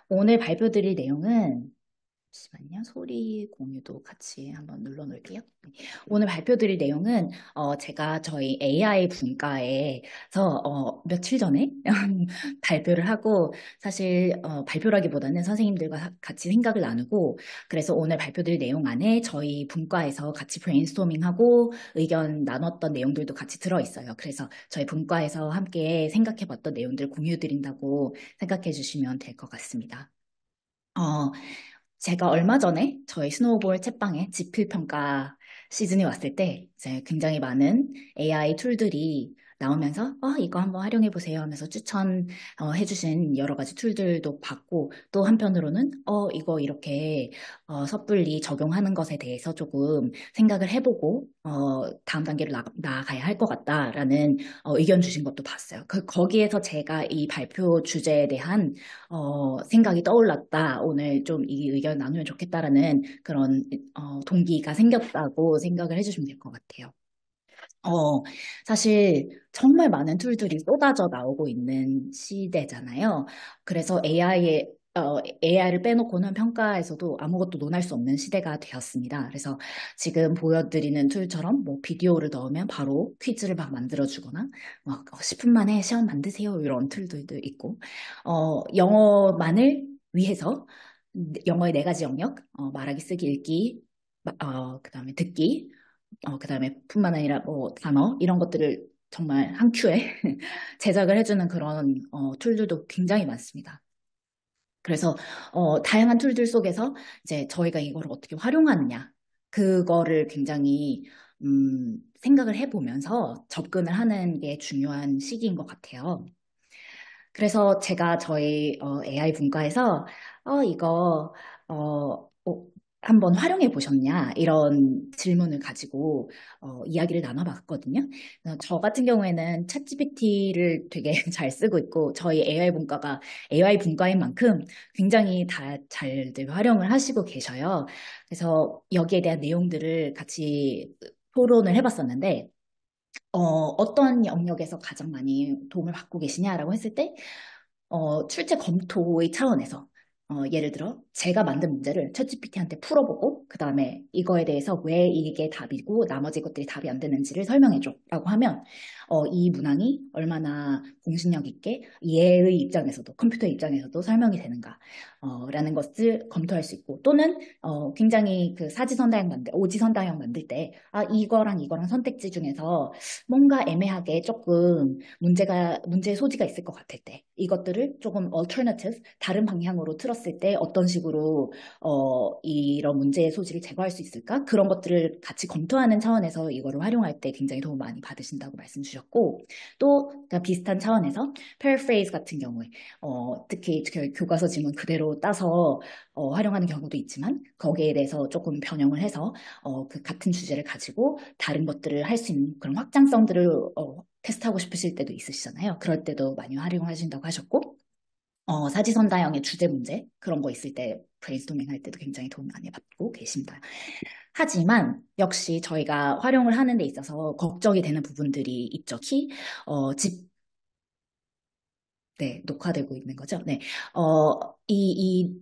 오늘 발표드릴 내용은 잠시만요. 소리 공유도 같이 한번 눌러놓을게요. 네. 오늘 발표드릴 내용은 제가 저희 AI 분과에서 며칠 전에 발표를 하고 사실 발표라기보다는 선생님들과 같이 생각을 나누고 그래서 오늘 발표드릴 내용 안에 저희 분과에서 같이 브레인스토밍하고 의견 나눴던 내용들도 같이 들어있어요. 그래서 저희 분과에서 함께 생각해봤던 내용들 공유드린다고 생각해 주시면 될 것 같습니다. 어, 제가 얼마 전에 저희 스노우볼 책방에 지필평가 시즌이 왔을 때 이제 굉장히 많은 AI 툴들이 나오면서 이거 한번 활용해 보세요 하면서 추천해 주신 여러 가지 툴들도 봤고 또 한편으로는 이거 이렇게 섣불리 적용하는 것에 대해서 조금 생각을 해보고 다음 단계로 나아가야 할 것 같다라는 의견 주신 것도 봤어요. 거기에서 제가 이 발표 주제에 대한 생각이 떠올랐다. 오늘 좀 이 의견 나누면 좋겠다라는 그런 동기가 생겼다고 생각을 해주시면 될 것 같아요. 어, 사실 정말 많은 툴들이 쏟아져 나오고 있는 시대잖아요. 그래서 AI를 빼놓고는 평가에서도 아무것도 논할 수 없는 시대가 되었습니다. 그래서 지금 보여드리는 툴처럼 뭐 비디오를 넣으면 바로 퀴즈를 막 만들어주거나 막 10분 만에 시험 만드세요. 이런 툴들도 있고, 영어만을 위해서 영어의 네 가지 영역, 말하기, 쓰기, 읽기, 그다음에 듣기, 그다음에 뿐만 아니라 뭐 단어 이런 것들을 정말 한 큐에 제작을 해주는 그런 툴들도 굉장히 많습니다. 그래서 다양한 툴들 속에서 이제 저희가 이거를 어떻게 활용하느냐 그거를 굉장히 생각을 해보면서 접근을 하는 게 중요한 시기인 것 같아요. 그래서 제가 저희 AI 분과에서 이거 한번 활용해 보셨냐 이런 질문을 가지고 이야기를 나눠봤거든요. 저 같은 경우에는 챗GPT를 되게 잘 쓰고 있고 저희 AI 분과인 만큼 굉장히 다 잘들 활용을 하시고 계셔요. 그래서 여기에 대한 내용들을 같이 토론을 해봤었는데 어떤 영역에서 가장 많이 도움을 받고 계시냐라고 했을 때 출제 검토의 차원에서 예를 들어 제가 만든 문제를 챗GPT한테 풀어보고 그 다음에 이거에 대해서 왜 이게 답이고 나머지 것들이 답이 안 되는지를 설명해줘라고 하면 이 문항이 얼마나 공신력 있게 얘의 입장에서도 컴퓨터의 입장에서도 설명이 되는가 라는 것을 검토할 수 있고 또는 굉장히 그 오지선다형 만들 때 이거랑 이거랑 선택지 중에서 뭔가 애매하게 조금 문제의 소지가 있을 것 같을 때, 이것들을 조금 alternative, 다른 방향으로 틀었을 때 어떤 식으로, 이런 문제의 소지를 제거할 수 있을까? 그런 것들을 같이 검토하는 차원에서 이거를 활용할 때 굉장히 도움 많이 받으신다고 말씀 주셨고, 또, 그러니까 비슷한 차원에서 paraphrase 같은 경우에, 특히 교과서 지문 그대로 따서 활용하는 경우도 있지만, 거기에 대해서 조금 변형을 해서, 그 같은 주제를 가지고 다른 것들을 할 수 있는 그런 확장성들을 테스트하고 싶으실 때도 있으시잖아요. 그럴 때도 많이 활용하신다고 하셨고, 사지선다형의 주제 문제 그런 거 있을 때 브레인스토밍 할 때도 굉장히 도움 많이 받고 계십니다. 하지만 역시 저희가 활용을 하는 데 있어서 걱정이 되는 부분들이 있죠. 네, 녹화되고 있는 거죠. 네, 이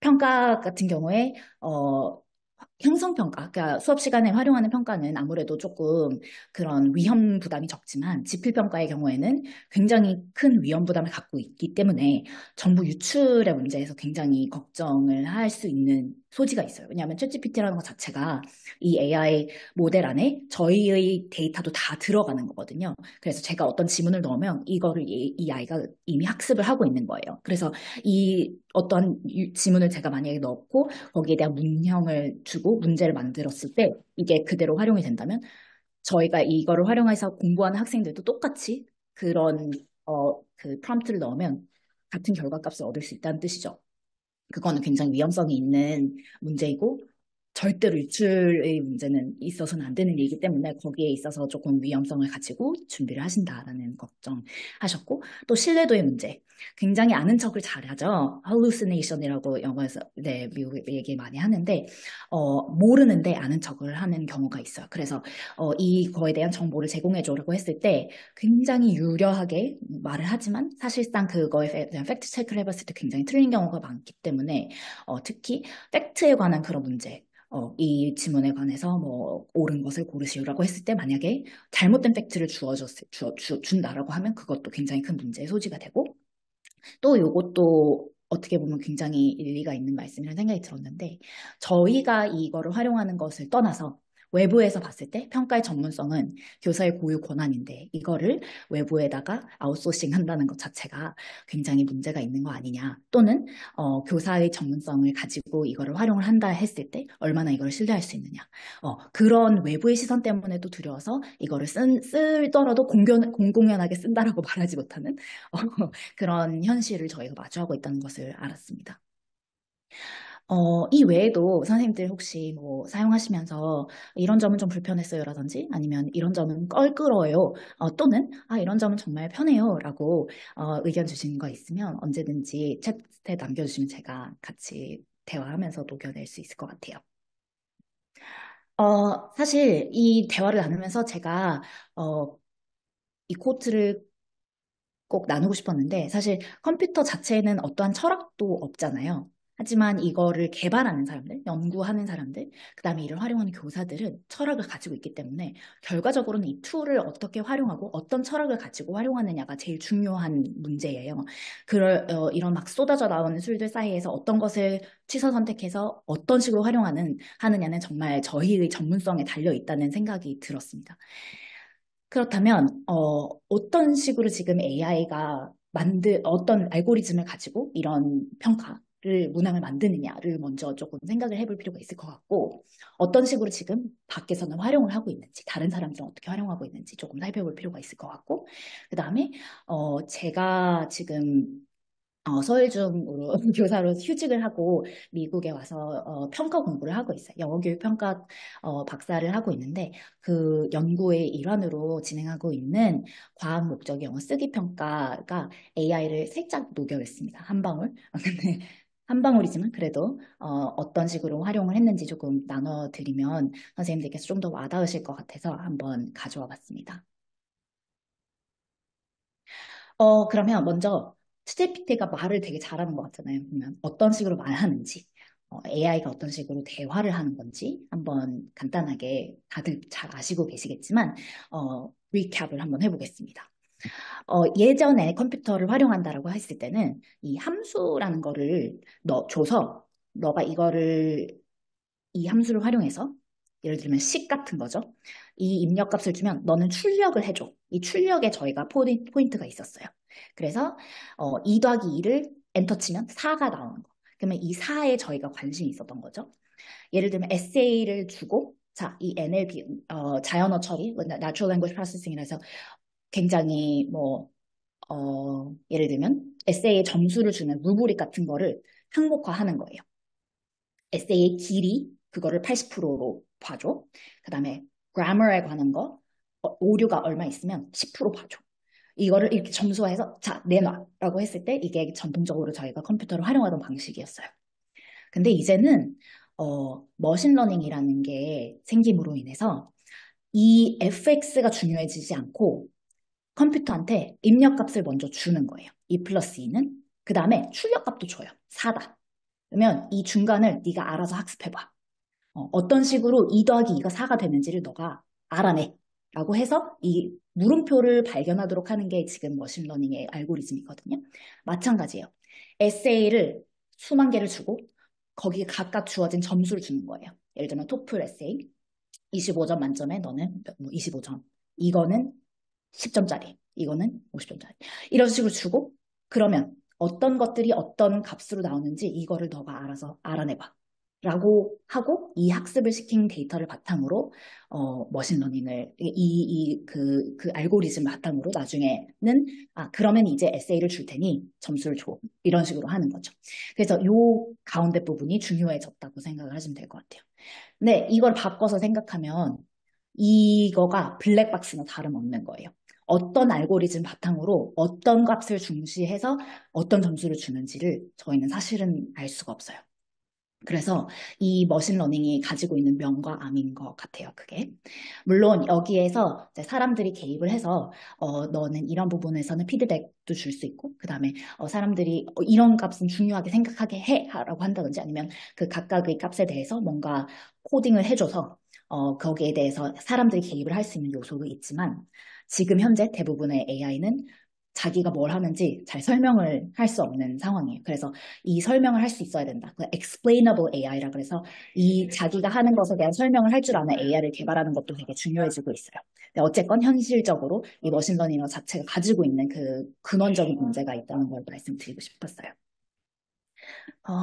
평가 같은 경우에 형성평가, 그러니까 수업 시간에 활용하는 평가는 아무래도 조금 그런 위험 부담이 적지만 지필평가의 경우에는 굉장히 큰 위험 부담을 갖고 있기 때문에 정보 유출의 문제에서 굉장히 걱정을 할 수 있는 소지가 있어요. 왜냐하면 챗GPT라는 것 자체가 이 AI 모델 안에 저희의 데이터도 다 들어가는 거거든요. 그래서 제가 어떤 지문을 넣으면 이거를 이 아이가 이미 학습을 하고 있는 거예요. 그래서 이 어떤 지문을 제가 만약에 넣고 거기에 대한 문형을 주고 문제를 만들었을 때 이게 그대로 활용이 된다면 저희가 이거를 활용해서 공부하는 학생들도 똑같이 그런 그 프롬프트를 넣으면 같은 결과값을 얻을 수 있다는 뜻이죠. 그거는 굉장히 위험성이 있는 문제이고 절대로 유출의 문제는 있어서는 안 되는 일이기 때문에 거기에 있어서 조금 위험성을 가지고 준비를 하신다라는 걱정하셨고, 또 신뢰도의 문제. 굉장히 아는 척을 잘하죠. hallucination이라고 영어에서, 네, 미국에 얘기 많이 하는데, 모르는데 아는 척을 하는 경우가 있어요. 그래서 이거에 대한 정보를 제공해줘라고 했을 때 굉장히 유려하게 말을 하지만 사실상 그거에 대한 팩트 체크를 해봤을 때 굉장히 틀린 경우가 많기 때문에 특히 팩트에 관한 그런 문제, 이 지문에 관해서 뭐 옳은 것을 고르시오라고 했을 때 만약에 잘못된 팩트를 준다라고 하면 그것도 굉장히 큰 문제의 소지가 되고, 또 요것도 어떻게 보면 굉장히 일리가 있는 말씀이라는 생각이 들었는데, 저희가 이거를 활용하는 것을 떠나서 외부에서 봤을 때 평가의 전문성은 교사의 고유 권한인데 이거를 외부에다가 아웃소싱 한다는 것 자체가 굉장히 문제가 있는 거 아니냐, 또는 교사의 전문성을 가지고 이거를 활용을 한다 했을 때 얼마나 이걸 신뢰할 수 있느냐, 그런 외부의 시선 때문에도 두려워서 이거를 쓰더라도 공공연하게 쓴다라고 말하지 못하는 그런 현실을 저희가 마주하고 있다는 것을 알았습니다. 이 외에도 선생님들 혹시 뭐 사용하시면서 이런 점은 좀 불편했어요라든지 아니면 이런 점은 껄끄러워요, 또는 이런 점은 정말 편해요라고 의견 주시는 거 있으면 언제든지 챗에 남겨주시면 제가 같이 대화하면서 녹여낼 수 있을 것 같아요. 사실 이 대화를 나누면서 제가 이 코트를 꼭 나누고 싶었는데 사실 컴퓨터 자체에는 어떠한 철학도 없잖아요. 하지만 이거를 개발하는 사람들, 연구하는 사람들, 그다음에 이를 활용하는 교사들은 철학을 가지고 있기 때문에 결과적으로는 이 툴을 어떻게 활용하고 어떤 철학을 가지고 활용하느냐가 제일 중요한 문제예요. 이런 막 쏟아져 나오는 술들 사이에서 어떤 것을 취사 선택해서 어떤 식으로 하느냐는 정말 저희의 전문성에 달려 있다는 생각이 들었습니다. 그렇다면 어떤 식으로 지금 AI가 어떤 알고리즘을 가지고 이런 평가를 문항을 만드느냐를 먼저 조금 생각을 해볼 필요가 있을 것 같고, 어떤 식으로 지금 밖에서는 활용을 하고 있는지, 다른 사람들은 어떻게 활용하고 있는지 조금 살펴볼 필요가 있을 것 같고, 그다음에 제가 지금 서울중으로 교사로 휴직을 하고 미국에 와서 평가 공부를 하고 있어요. 영어 교육 평가 박사를 하고 있는데, 그 연구의 일환으로 진행하고 있는 과학 목적 영어 쓰기 평가가 AI를 살짝 녹여냈습니다. 한 방울. 근데 한 방울이지만 그래도 어떤 식으로 활용을 했는지 조금 나눠드리면 선생님들께서 좀 더 와닿으실 것 같아서 한번 가져와 봤습니다. 그러면 먼저 챗GPT가 말을 되게 잘하는 것 같잖아요. 보면 어떤 식으로 말하는지, AI가 어떤 식으로 대화를 하는 건지 한번 간단하게 다들 잘 아시고 계시겠지만 리캡을 한번 해보겠습니다. 예전에 컴퓨터를 활용한다라고 했을 때는 이 함수라는 거를 줘서 너가 이 함수를 활용해서 예를 들면 식 같은 거죠. 이 입력값을 주면 너는 출력을 해줘. 이 출력에 저희가 포인트가 있었어요. 그래서 2 더하기 2를 엔터 치면 4가 나오는 거. 그러면 이 4에 저희가 관심이 있었던 거죠. 예를 들면 에세이를 주고, 자, 이 NLP, 자연어 처리, Natural Language Processing이라서 굉장히 예를 들면 에세이에 점수를 주는 루브릭 같은 거를 항목화하는 거예요. 에세이의 길이, 그거를 80%로 봐줘. 그 다음에 grammar에 관한 거, 오류가 얼마 있으면 10% 봐줘. 이거를 이렇게 점수화해서 자, 내놔라고 했을 때 이게 전통적으로 저희가 컴퓨터를 활용하던 방식이었어요. 근데 이제는 머신러닝이라는 게 생김으로 인해서 이 fx가 중요해지지 않고 컴퓨터한테 입력값을 먼저 주는 거예요. 2 플러스 2는. 그 다음에 출력값도 줘요. 4다. 그러면 이 중간을 네가 알아서 학습해봐. 어떤 식으로 2 더하기 2가 4가 되는지를 너가 알아내. 라고 해서 이 물음표를 발견하도록 하는 게 지금 머신러닝의 알고리즘이거든요. 마찬가지예요. 에세이를 수만 개를 주고 거기에 각각 주어진 점수를 주는 거예요. 예를 들면 토플 에세이 25점 만점에 너는 25점. 이거는 10점짜리, 이거는 50점짜리. 이런 식으로 주고, 그러면 어떤 것들이 어떤 값으로 나오는지 이거를 너가 알아서 알아내봐. 라고 하고 이 학습을 시킨 데이터를 바탕으로 머신러닝을 그 알고리즘을 바탕으로 나중에는 그러면 이제 에세이를 줄 테니 점수를 줘, 이런 식으로 하는 거죠. 그래서 요 가운데 부분이 중요해졌다고 생각을 하시면 될 것 같아요. 네, 이걸 바꿔서 생각하면 이거가 블랙박스나 다름없는 거예요. 어떤 알고리즘 바탕으로 어떤 값을 중시해서 어떤 점수를 주는지를 저희는 사실은 알 수가 없어요. 그래서 이 머신러닝이 가지고 있는 명과 암인 것 같아요, 그게. 물론 여기에서 이제 사람들이 개입을 해서 너는 이런 부분에서는 피드백도 줄 수 있고, 그 다음에 사람들이 이런 값은 중요하게 생각하게 해! 라고 한다든지 아니면 그 각각의 값에 대해서 뭔가 코딩을 해줘서 거기에 대해서 사람들이 개입을 할 수 있는 요소도 있지만 지금 현재 대부분의 AI는 자기가 뭘 하는지 잘 설명을 할 수 없는 상황이에요. 그래서 이 설명을 할 수 있어야 된다. 그 explainable AI라 그래서 이 자기가 하는 것에 대한 설명을 할 줄 아는 AI를 개발하는 것도 되게 중요해지고 있어요. 근데 어쨌건 현실적으로 이 머신러닝 자체가 가지고 있는 그 근원적인 문제가 있다는 걸 말씀드리고 싶었어요.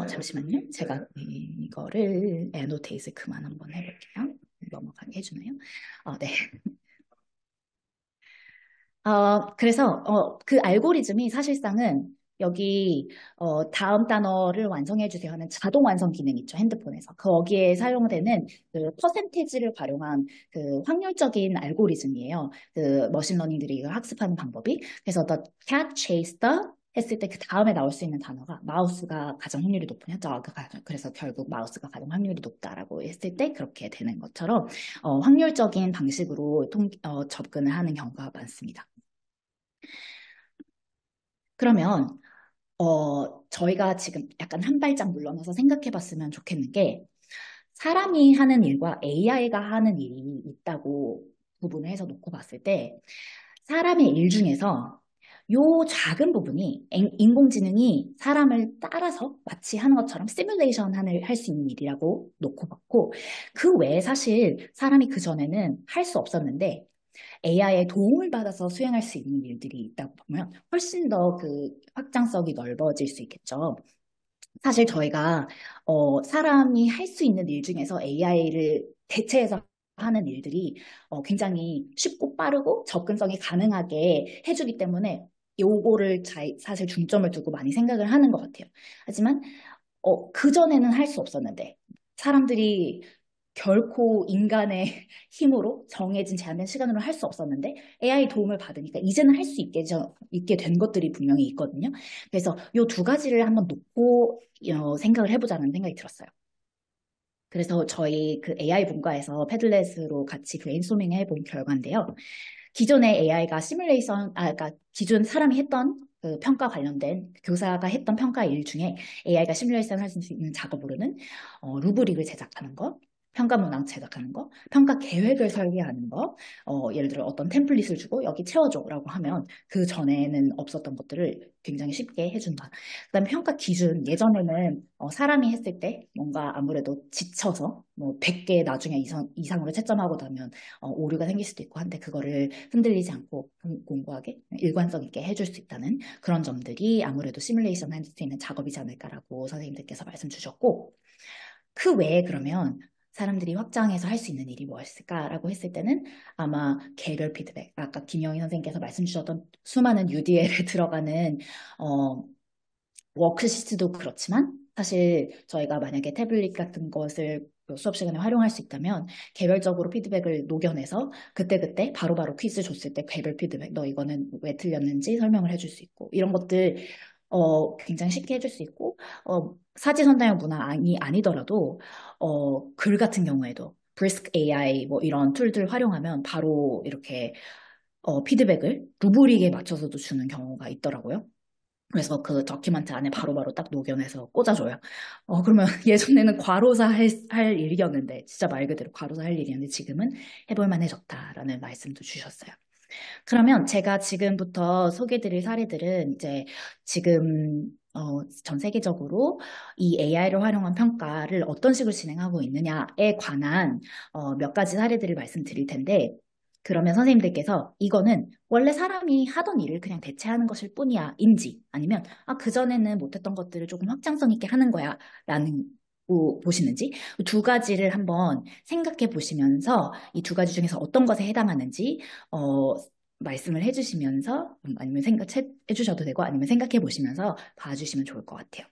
잠시만요. 제가 이거를 애노테이트 그만 한번 해볼게요. 넘어가게 해주나요? 네. 그래서 그 알고리즘이 사실상은 여기 다음 단어를 완성해 주세요 하는 자동 완성 기능 있죠, 핸드폰에서. 거기에 사용되는 그 퍼센테이지를 활용한 그 확률적인 알고리즘이에요. 그 머신러닝들이 학습하는 방법이. 그래서 the cat chased the 했을 때 그 다음에 나올 수 있는 단어가 마우스가 가장 확률이 높으냐? 그래서 결국 마우스가 가장 확률이 높다라고 했을 때 그렇게 되는 것처럼 확률적인 방식으로 접근을 하는 경우가 많습니다. 그러면 저희가 지금 약간 한 발짝 물러나서 생각해 봤으면 좋겠는 게 사람이 하는 일과 AI가 하는 일이 있다고 구분을 해서 놓고 봤을 때 사람의 일 중에서 요 작은 부분이 인공지능이 사람을 따라서 마치 하는 것처럼 시뮬레이션을 할 수 있는 일이라고 놓고 봤고 그 외에 사실 사람이 그전에는 할 수 없었는데 AI의 도움을 받아서 수행할 수 있는 일들이 있다고 보면 훨씬 더 그 확장성이 넓어질 수 있겠죠. 사실 저희가 사람이 할 수 있는 일 중에서 AI를 대체해서 하는 일들이 굉장히 쉽고 빠르고 접근성이 가능하게 해주기 때문에 요거를 사실 중점을 두고 많이 생각을 하는 것 같아요. 하지만 그전에는 할 수 없었는데 사람들이 결코 인간의 힘으로 정해진 제한된 시간으로 할 수 없었는데 AI 도움을 받으니까 이제는 할 수 있게 된 것들이 분명히 있거든요. 그래서 이 두 가지를 한번 놓고 생각을 해보자는 생각이 들었어요. 그래서 저희 그 AI 분과에서 패들렛으로 같이 브레인스토밍 해본 결과인데요. 기존의 AI가 그러니까 기존 사람이 했던 그 평가 관련된 교사가 했던 평가 일 중에 AI가 시뮬레이션 할 수 있는 작업으로는 루브릭을 제작하는 거, 평가 문항 제작하는 거, 평가 계획을 설계하는 거, 예를 들어 어떤 템플릿을 주고 여기 채워줘라고 하면 그 전에는 없었던 것들을 굉장히 쉽게 해준다. 그다음에 평가 기준 예전에는 사람이 했을 때 뭔가 아무래도 지쳐서 뭐 100개 나중에 이상으로 채점하고 나면 오류가 생길 수도 있고 한데 그거를 흔들리지 않고 공고하게 일관성 있게 해줄 수 있다는 그런 점들이 아무래도 시뮬레이션 할 수 있는 작업이지 않을까라고 선생님들께서 말씀 주셨고 그 외에 그러면 사람들이 확장해서 할 수 있는 일이 무엇일까라고 했을 때는 아마 개별 피드백, 아까 김영희 선생님께서 말씀 주셨던 수많은 UDL에 들어가는 워크시트도 그렇지만 사실 저희가 만약에 태블릿 같은 것을 수업 시간에 활용할 수 있다면 개별적으로 피드백을 녹여내서 그때그때 바로바로 퀴즈 줬을 때 개별 피드백, 너 이거는 왜 틀렸는지 설명을 해줄 수 있고 이런 것들 굉장히 쉽게 해줄 수 있고 사지선다형 문항이 아니더라도 글 같은 경우에도 브리스크 AI 뭐 이런 툴들 활용하면 바로 이렇게 피드백을 루브릭에 맞춰서도 주는 경우가 있더라고요. 그래서 그 더큐멘트 안에 바로바로 딱 녹여내서 꽂아줘요. 그러면 예전에는 과로사 할 일이었는데, 진짜 말 그대로 과로사 할 일이었는데, 지금은 해볼 만해졌다라는 말씀도 주셨어요. 그러면 제가 지금부터 소개드릴 사례들은 이제 지금 전 세계적으로 이 AI를 활용한 평가를 어떤 식으로 진행하고 있느냐에 관한 몇 가지 사례들을 말씀드릴 텐데, 그러면 선생님들께서 이거는 원래 사람이 하던 일을 그냥 대체하는 것일 뿐이야인지 아니면 그전에는 못했던 것들을 조금 확장성 있게 하는 거야 라는 보시는지 두 가지를 한번 생각해 보시면서 이 두 가지 중에서 어떤 것에 해당하는지 말씀을 해주시면서 아니면 생각해 주셔도 되고 아니면 생각해 보시면서 봐주시면 좋을 것 같아요.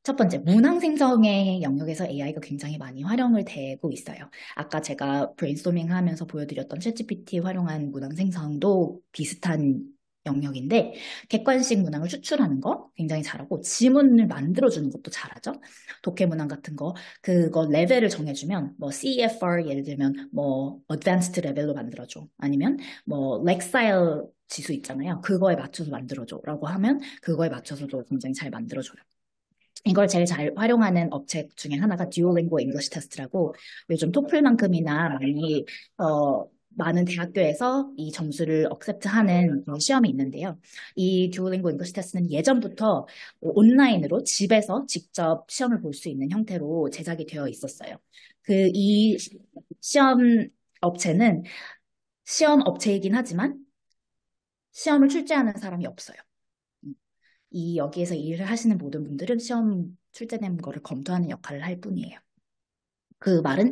첫 번째, 문항 생성의 영역에서 AI가 굉장히 많이 활용을 되고 있어요. 아까 제가 브레인스토밍 하면서 보여드렸던 챗GPT 활용한 문항 생성도 비슷한 영역인데, 객관식 문항을 추출하는 거 굉장히 잘하고, 지문을 만들어주는 것도 잘하죠. 독해 문항 같은 거, 그거 레벨을 정해주면, 뭐 CFR 예를 들면, 뭐 Advanced 레벨로 만들어줘. 아니면 뭐 렉사일 지수 있잖아요. 그거에 맞춰서 만들어줘. 라고 하면, 그거에 맞춰서도 굉장히 잘 만들어줘요. 이걸 제일 잘 활용하는 업체 중에 하나가 듀오링고 잉글리시 테스트라고 요즘 토플만큼이나 많은 대학교에서 이 점수를 억셉트하는 그런 시험이 있는데요. 이 듀오링고 잉글리시 테스트는 예전부터 온라인으로 집에서 직접 시험을 볼 수 있는 형태로 제작이 되어 있었어요. 이 시험 업체는 시험 업체이긴 하지만 시험을 출제하는 사람이 없어요. 이 여기에서 일을 하시는 모든 분들은 시험 출제된 거를 검토하는 역할을 할 뿐이에요. 그 말은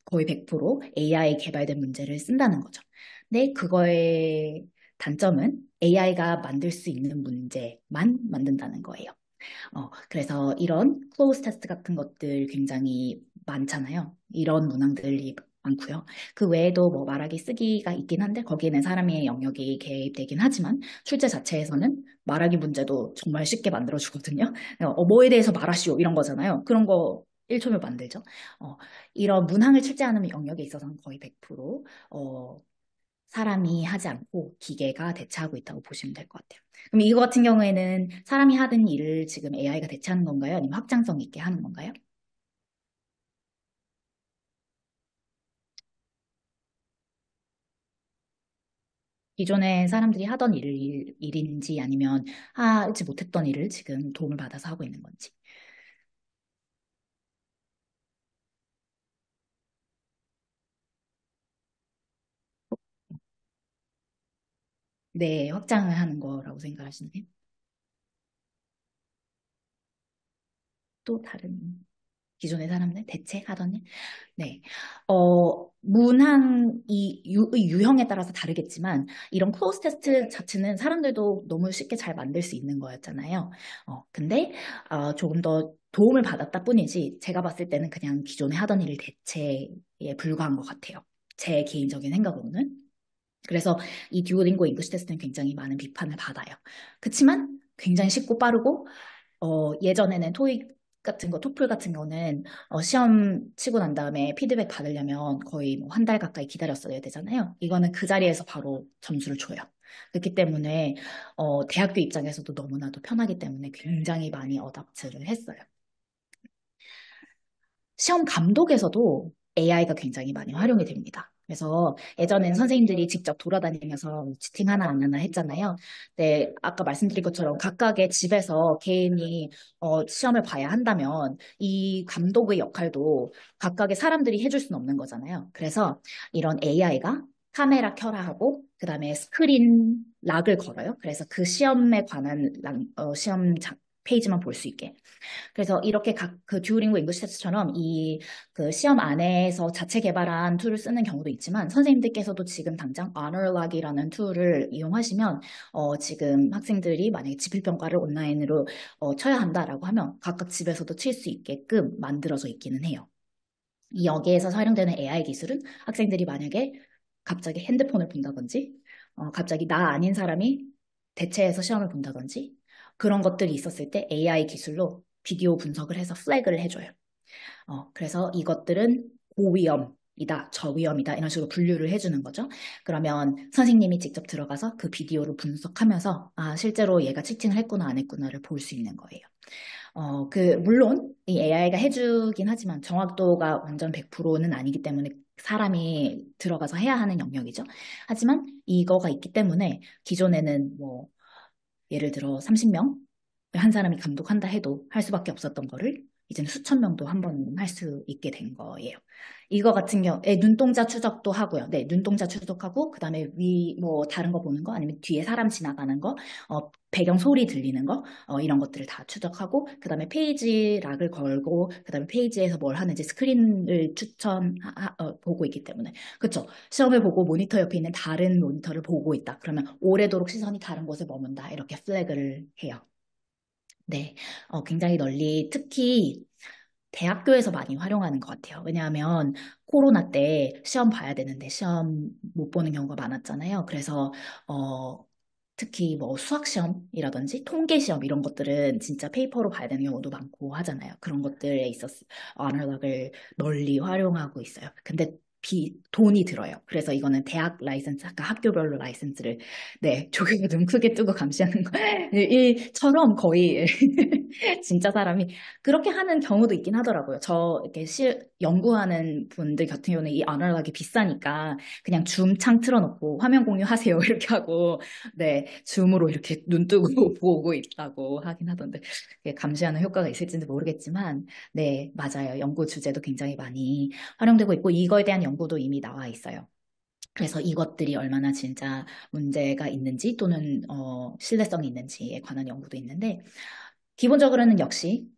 거의 100% AI 개발된 문제를 쓴다는 거죠. 근데 그거의 단점은 AI가 만들 수 있는 문제만 만든다는 거예요. 그래서 이런 클로즈 테스트 같은 것들 굉장히 많잖아요. 이런 문항들이 많고요. 그 외에도 뭐 말하기 쓰기가 있긴 한데 거기에는 사람의 영역이 개입되긴 하지만 출제 자체에서는 말하기 문제도 정말 쉽게 만들어주거든요. 뭐에 대해서 말하시오 이런 거잖아요. 그런 거 1초면 만들죠. 어, 이런 문항을 출제하는 영역에 있어서는 거의 100% 사람이 하지 않고 기계가 대체하고 있다고 보시면 될 것 같아요. 그럼 이거 같은 경우에는 사람이 하던 일을 지금 AI가 대체하는 건가요? 아니면 확장성 있게 하는 건가요? 기존에 사람들이 하던 일인지 아니면 하지 못했던 일을 지금 도움을 받아서 하고 있는 건지. 네, 확장을 하는 거라고 생각하시나요? 또 다른 기존의 사람들 대체하던 일? 네. 의 유형에 따라서 다르겠지만, 이런 클로즈 테스트 자체는 사람들도 너무 쉽게 잘 만들 수 있는 거였잖아요. 근데, 조금 더 도움을 받았다 뿐이지, 제가 봤을 때는 그냥 기존에 하던 일 대체에 불과한 것 같아요. 제 개인적인 생각으로는. 그래서 이 듀오링고 잉글리시 테스트는 굉장히 많은 비판을 받아요. 그치만 굉장히 쉽고 빠르고 예전에는 토익 같은 거, 토플 같은 거는 시험 치고 난 다음에 피드백 받으려면 거의 뭐 한 달 가까이 기다렸어야 되잖아요. 이거는 그 자리에서 바로 점수를 줘요. 그렇기 때문에 대학교 입장에서도 너무나도 편하기 때문에 굉장히 많이 어답트를 했어요. 시험 감독에서도 AI가 굉장히 많이 활용이 됩니다. 그래서 예전엔 선생님들이 직접 돌아다니면서 치팅 하나 안 하나 했잖아요. 근데 아까 말씀드린 것처럼 각각의 집에서 개인이 시험을 봐야 한다면 이 감독의 역할도 각각의 사람들이 해줄 수는 없는 거잖아요. 그래서 이런 AI가 카메라 켜라 하고 그다음에 스크린 락을 걸어요. 그래서 그 시험에 관한 시험 페이지만 볼 수 있게. 그래서 이렇게 각 그 듀오링고 잉글리시 테스트처럼 이 그 시험 안에서 자체 개발한 툴을 쓰는 경우도 있지만 선생님들께서도 지금 당장 아너락이라는 툴을 이용하시면 지금 학생들이 만약에 지필평가를 온라인으로 쳐야 한다라고 하면 각각 집에서도 칠 수 있게끔 만들어져 있기는 해요. 이 여기에서 사용되는 AI 기술은 학생들이 만약에 갑자기 핸드폰을 본다든지 갑자기 나 아닌 사람이 대체해서 시험을 본다든지 그런 것들이 있었을 때 AI 기술로 비디오 분석을 해서 플래그를 해줘요. 그래서 이것들은 고위험이다, 저위험이다 이런 식으로 분류를 해주는 거죠. 그러면 선생님이 직접 들어가서 그 비디오를 분석하면서 아, 실제로 얘가 치팅을 했구나 안 했구나를 볼 수 있는 거예요. 물론 이 AI가 해주긴 하지만 정확도가 완전 100%는 아니기 때문에 사람이 들어가서 해야 하는 영역이죠. 하지만 이거가 있기 때문에 기존에는 뭐 예를 들어 30명 한 사람이 감독한다 해도 할 수밖에 없었던 거를 이제는 수천 명도 한 번 할 수 있게 된 거예요. 이거 같은 경우에 눈동자 추적도 하고요. 네, 눈동자 추적하고 그다음에 뭐 다른 거 보는 거 아니면 뒤에 사람 지나가는 거, 배경 소리 들리는 거, 이런 것들을 다 추적하고 그다음에 페이지 락을 걸고 그다음에 페이지에서 뭘 하는지 스크린을 보고 있기 때문에 그렇죠. 시험을 보고 모니터 옆에 있는 다른 모니터를 보고 있다. 그러면 오래도록 시선이 다른 곳에 머문다. 이렇게 플래그를 해요. 네, 굉장히 널리 특히 대학교에서 많이 활용하는 것 같아요. 왜냐하면 코로나 때 시험 봐야 되는데 시험 못 보는 경우가 많았잖아요. 그래서 어, 특히 뭐 수학 시험이라든지 통계 시험 이런 것들은 진짜 페이퍼로 봐야 되는 경우도 많고 하잖아요. 그런 것들에 있어서 언어락을 널리 활용하고 있어요. 근데 돈이 들어요. 그래서 이거는 대학 라이센스, 아까 학교별로 라이센스를, 네, 조교가 눈 크게 뜨고 감시하는 거, 이처럼 거의, 진짜 사람이 그렇게 하는 경우도 있긴 하더라고요. 저 이렇게 연구하는 분들 같은 경우는 이 언어락이 비싸니까 그냥 줌 창 틀어놓고 화면 공유하세요. 이렇게 하고, 네, 줌으로 이렇게 눈 뜨고 보고 있다고 하긴 하던데, 그게 감시하는 효과가 있을지는 모르겠지만, 네, 맞아요. 연구 주제도 굉장히 많이 활용되고 있고, 이거에 대한 연구도 이미 나와 있어요. 그래서 이것들이 얼마나 진짜 문제가 있는지 또는 신뢰성이 있는지에 관한 연구도 있는데, 기본적으로는 역시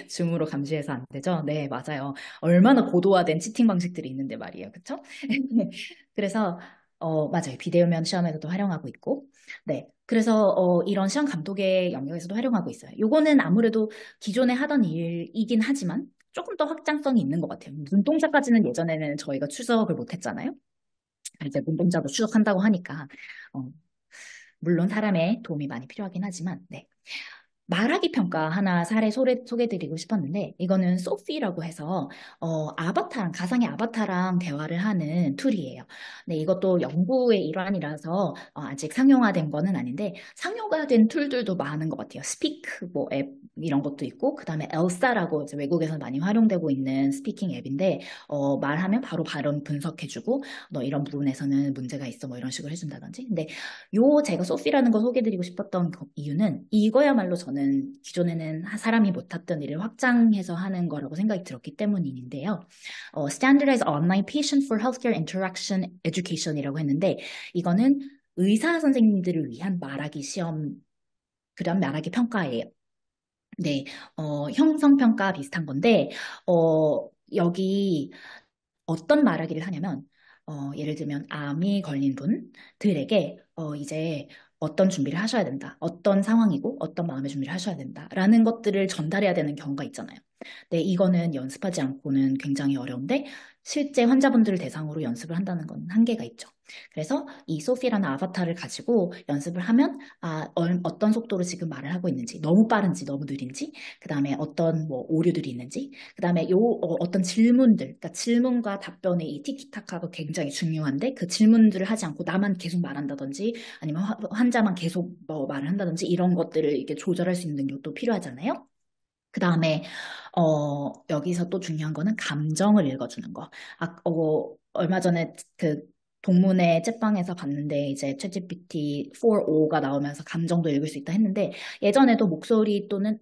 줌으로 감시해서 안 되죠? 네, 맞아요. 얼마나 고도화된 치팅 방식들이 있는데 말이에요. 그쵸? 그래서, 맞아요. 비대면 시험에서도 활용하고 있고, 네. 그래서, 이런 시험 감독의 영역에서도 활용하고 있어요. 요거는 아무래도 기존에 하던 일이긴 하지만 조금 더 확장성이 있는 것 같아요. 눈동자까지는 예전에는 저희가 추적을 못 했잖아요. 이제 눈동자도 추적한다고 하니까, 어, 물론 사람의 도움이 많이 필요하긴 하지만, 네. 말하기 평가 하나 사례 소개드리고 싶었는데, 이거는 소피라고 해서, 가상의 아바타랑 대화를 하는 툴이에요. 네, 이것도 연구의 일환이라서, 아직 상용화된 거는 아닌데, 상용화된 툴들도 많은 것 같아요. 스피크, 뭐, 앱, 이런 것도 있고, 그 다음에 엘사라고 이제 외국에서 많이 활용되고 있는 스피킹 앱인데, 말하면 바로 발음 분석해주고, 너 이런 부분에서는 문제가 있어, 뭐 이런 식으로 해준다든지. 근데 제가 소피라는 거 소개드리고 싶었던 이유는 이거야말로 저는 기존에는 사람이 못했던 일을 확장해서 하는 거라고 생각이 들었기 때문인데요. Standardized Online Patient for Healthcare Interaction Education이라고 했는데 이거는 의사 선생님들을 위한 말하기 시험, 그다음 말하기 평가예요. 네, 형성평가 비슷한 건데, 여기 어떤 말하기를 하냐면, 예를 들면 암이 걸린 분들에게 이제 어떤 준비를 하셔야 된다. 어떤 상황이고 어떤 마음의 준비를 하셔야 된다라는 것들을 전달해야 되는 경우가 있잖아요. 네, 이거는 연습하지 않고는 굉장히 어려운데 실제 환자분들을 대상으로 연습을 한다는 건 한계가 있죠. 그래서 이 소피라는 아바타를 가지고 연습을 하면 어떤 속도로 지금 말을 하고 있는지, 너무 빠른지 너무 느린지, 그다음에 어떤 뭐 오류들이 있는지, 그다음에 어떤 질문들, 그러니까 질문과 답변의 이 티키타카가 굉장히 중요한데 그 질문들을 하지 않고 나만 계속 말한다든지 아니면 환자만 계속 뭐 말을 한다든지 이런 것들을 이렇게 조절할 수 있는 능력도 필요하잖아요. 그 다음에, 여기서 또 중요한 거는 감정을 읽어주는 거. 얼마 전에 그 동문회 챗방에서 봤는데 이제 챗GPT 4.5가 나오면서 감정도 읽을 수 있다 했는데 예전에도 목소리 또는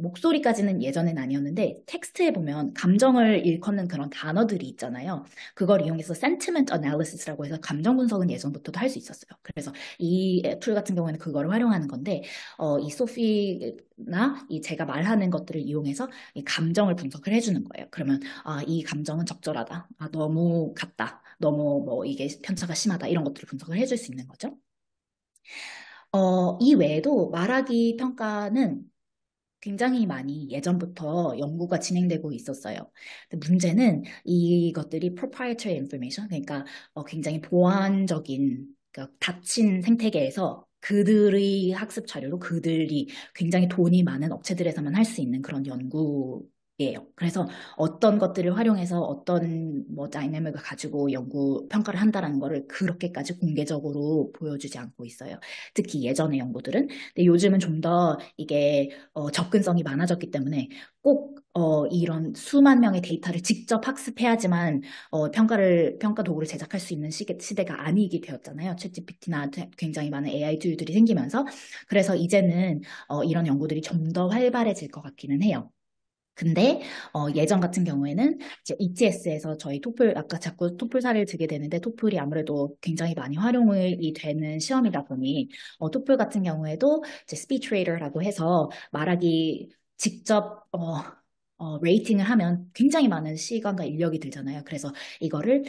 목소리까지는 예전엔 아니었는데 텍스트에 보면 감정을 일컫는 그런 단어들이 있잖아요. 그걸 이용해서 sentiment analysis라고 해서 감정 분석은 예전부터도 할 수 있었어요. 그래서 이 툴 같은 경우에는 그거를 활용하는 건데 이 소피나 이 제가 말하는 것들을 이용해서 이 감정을 분석을 해주는 거예요. 그러면 이 감정은 적절하다. 너무 같다. 너무 뭐 이게 편차가 심하다. 이런 것들을 분석을 해줄 수 있는 거죠. 이 외에도 말하기 평가는 굉장히 많이 예전부터 연구가 진행되고 있었어요. 근데 문제는 이것들이 proprietary information, 그러니까 굉장히 보안적인, 그러니까 닫힌 생태계에서 그들의 학습 자료로 그들이 굉장히 돈이 많은 업체들에서만 할 수 있는 그런 연구예요. 그래서 어떤 것들을 활용해서 어떤 뭐 다이내믹을 가지고 연구 평가를 한다라는 거를 그렇게까지 공개적으로 보여주지 않고 있어요. 특히 예전의 연구들은. 근데 요즘은 좀 더 이게 접근성이 많아졌기 때문에 꼭 이런 수만 명의 데이터를 직접 학습해야지만 평가 도구를 제작할 수 있는 시대가 아니게 되었잖아요. 챗GPT나 굉장히 많은 AI 툴들이 생기면서 그래서 이제는 이런 연구들이 좀 더 활발해질 것 같기는 해요. 근데 예전 같은 경우에는 이제 ETS에서 저희 토플 아까 자꾸 토플 사례를 들게 되는데 토플이 아무래도 굉장히 많이 활용이 되는 시험이다 보니 토플 같은 경우에도 이제 스피치 레이더라고 해서 말하기 직접 레이팅을 하면 굉장히 많은 시간과 인력이 들잖아요. 그래서 이거를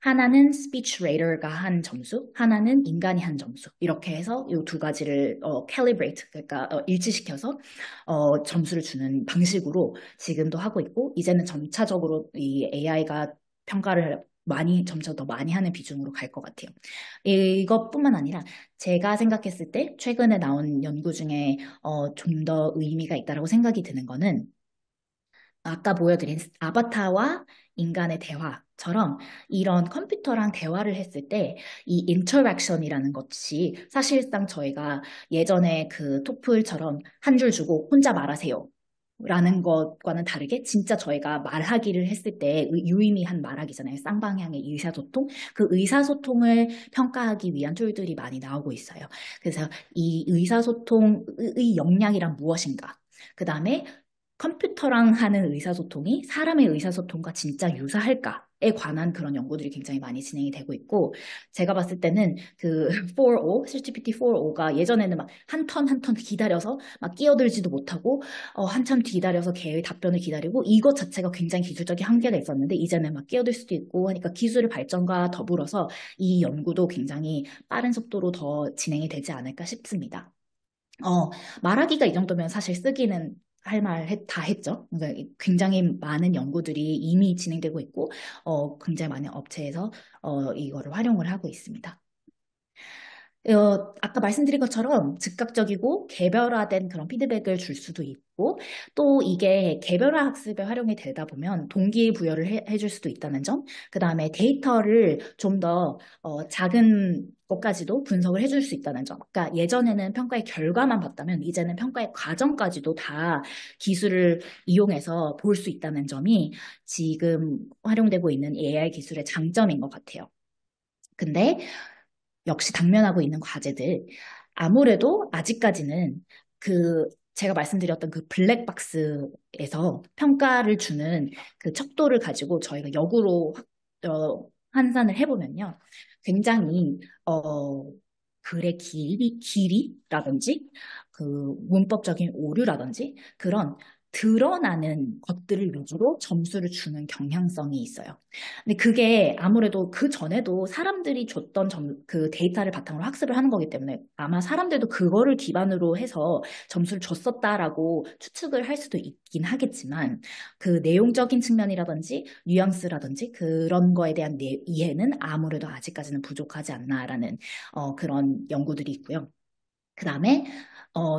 하나는 스피치 레이더가 한 점수, 하나는 인간이 한 점수. 이렇게 해서 이 두 가지를 calibrate, 그러니까 일치시켜서 점수를 주는 방식으로 지금도 하고 있고, 이제는 점차적으로 이 AI가 평가를 점차 더 많이 하는 비중으로 갈 것 같아요. 이것뿐만 아니라 제가 생각했을 때 최근에 나온 연구 중에 좀 더 의미가 있다고 생각이 드는 거는 아까 보여드린 아바타와 인간의 대화처럼 이런 컴퓨터랑 대화를 했을 때 이 인터랙션이라는 것이 사실상 저희가 예전에 그 토플처럼 한 줄 주고 혼자 말하세요. 라는 것과는 다르게 진짜 저희가 말하기를 했을 때 유의미한 말하기잖아요. 쌍방향의 의사소통. 그 의사소통을 평가하기 위한 툴들이 많이 나오고 있어요. 그래서 이 의사소통의 역량이란 무엇인가? 그 다음에 컴퓨터랑 하는 의사소통이 사람의 의사소통과 진짜 유사할까에 관한 그런 연구들이 굉장히 많이 진행이 되고 있고, 제가 봤을 때는 그 4O, ChatGPT 4O가 예전에는 막 한 턴 한 턴 기다려서 막 끼어들지도 못하고 한참 기다려서 걔의 답변을 기다리고 이것 자체가 굉장히 기술적인 한계가 있었는데 이제는 막 끼어들 수도 있고 하니까 기술의 발전과 더불어서 이 연구도 굉장히 빠른 속도로 더 진행이 되지 않을까 싶습니다. 어, 말하기가 이 정도면 사실 쓰기는 할 말 다 했죠. 그러니까 굉장히 많은 연구들이 이미 진행되고 있고, 굉장히 많은 업체에서 이거를 활용을 하고 있습니다. 아까 말씀드린 것처럼 즉각적이고 개별화된 그런 피드백을 줄 수도 있고, 또 이게 개별화 학습에 활용이 되다 보면 동기부여를 해줄 수도 있다는 점, 그 다음에 데이터를 좀 더 작은 것까지도 분석을 해줄 수 있다는 점. 그러니까 예전에는 평가의 결과만 봤다면 이제는 평가의 과정까지도 다 기술을 이용해서 볼 수 있다는 점이 지금 활용되고 있는 AI 기술의 장점인 것 같아요. 근데 역시 당면하고 있는 과제들. 아무래도 아직까지는 그 제가 말씀드렸던 그 블랙박스에서 평가를 주는 그 척도를 가지고 저희가 역으로 환산을 해보면요. 굉장히, 글의 길이라든지 그 문법적인 오류라든지 그런 드러나는 것들을 위주로 점수를 주는 경향성이 있어요. 근데 그게 아무래도 그 전에도 사람들이 줬던 그 데이터를 바탕으로 학습을 하는 거기 때문에 아마 사람들도 그거를 기반으로 해서 점수를 줬었다라고 추측을 할 수도 있긴 하겠지만 그 내용적인 측면이라든지 뉘앙스라든지 그런 거에 대한 이해는 아무래도 아직까지는 부족하지 않나라는 그런 연구들이 있고요. 그 다음에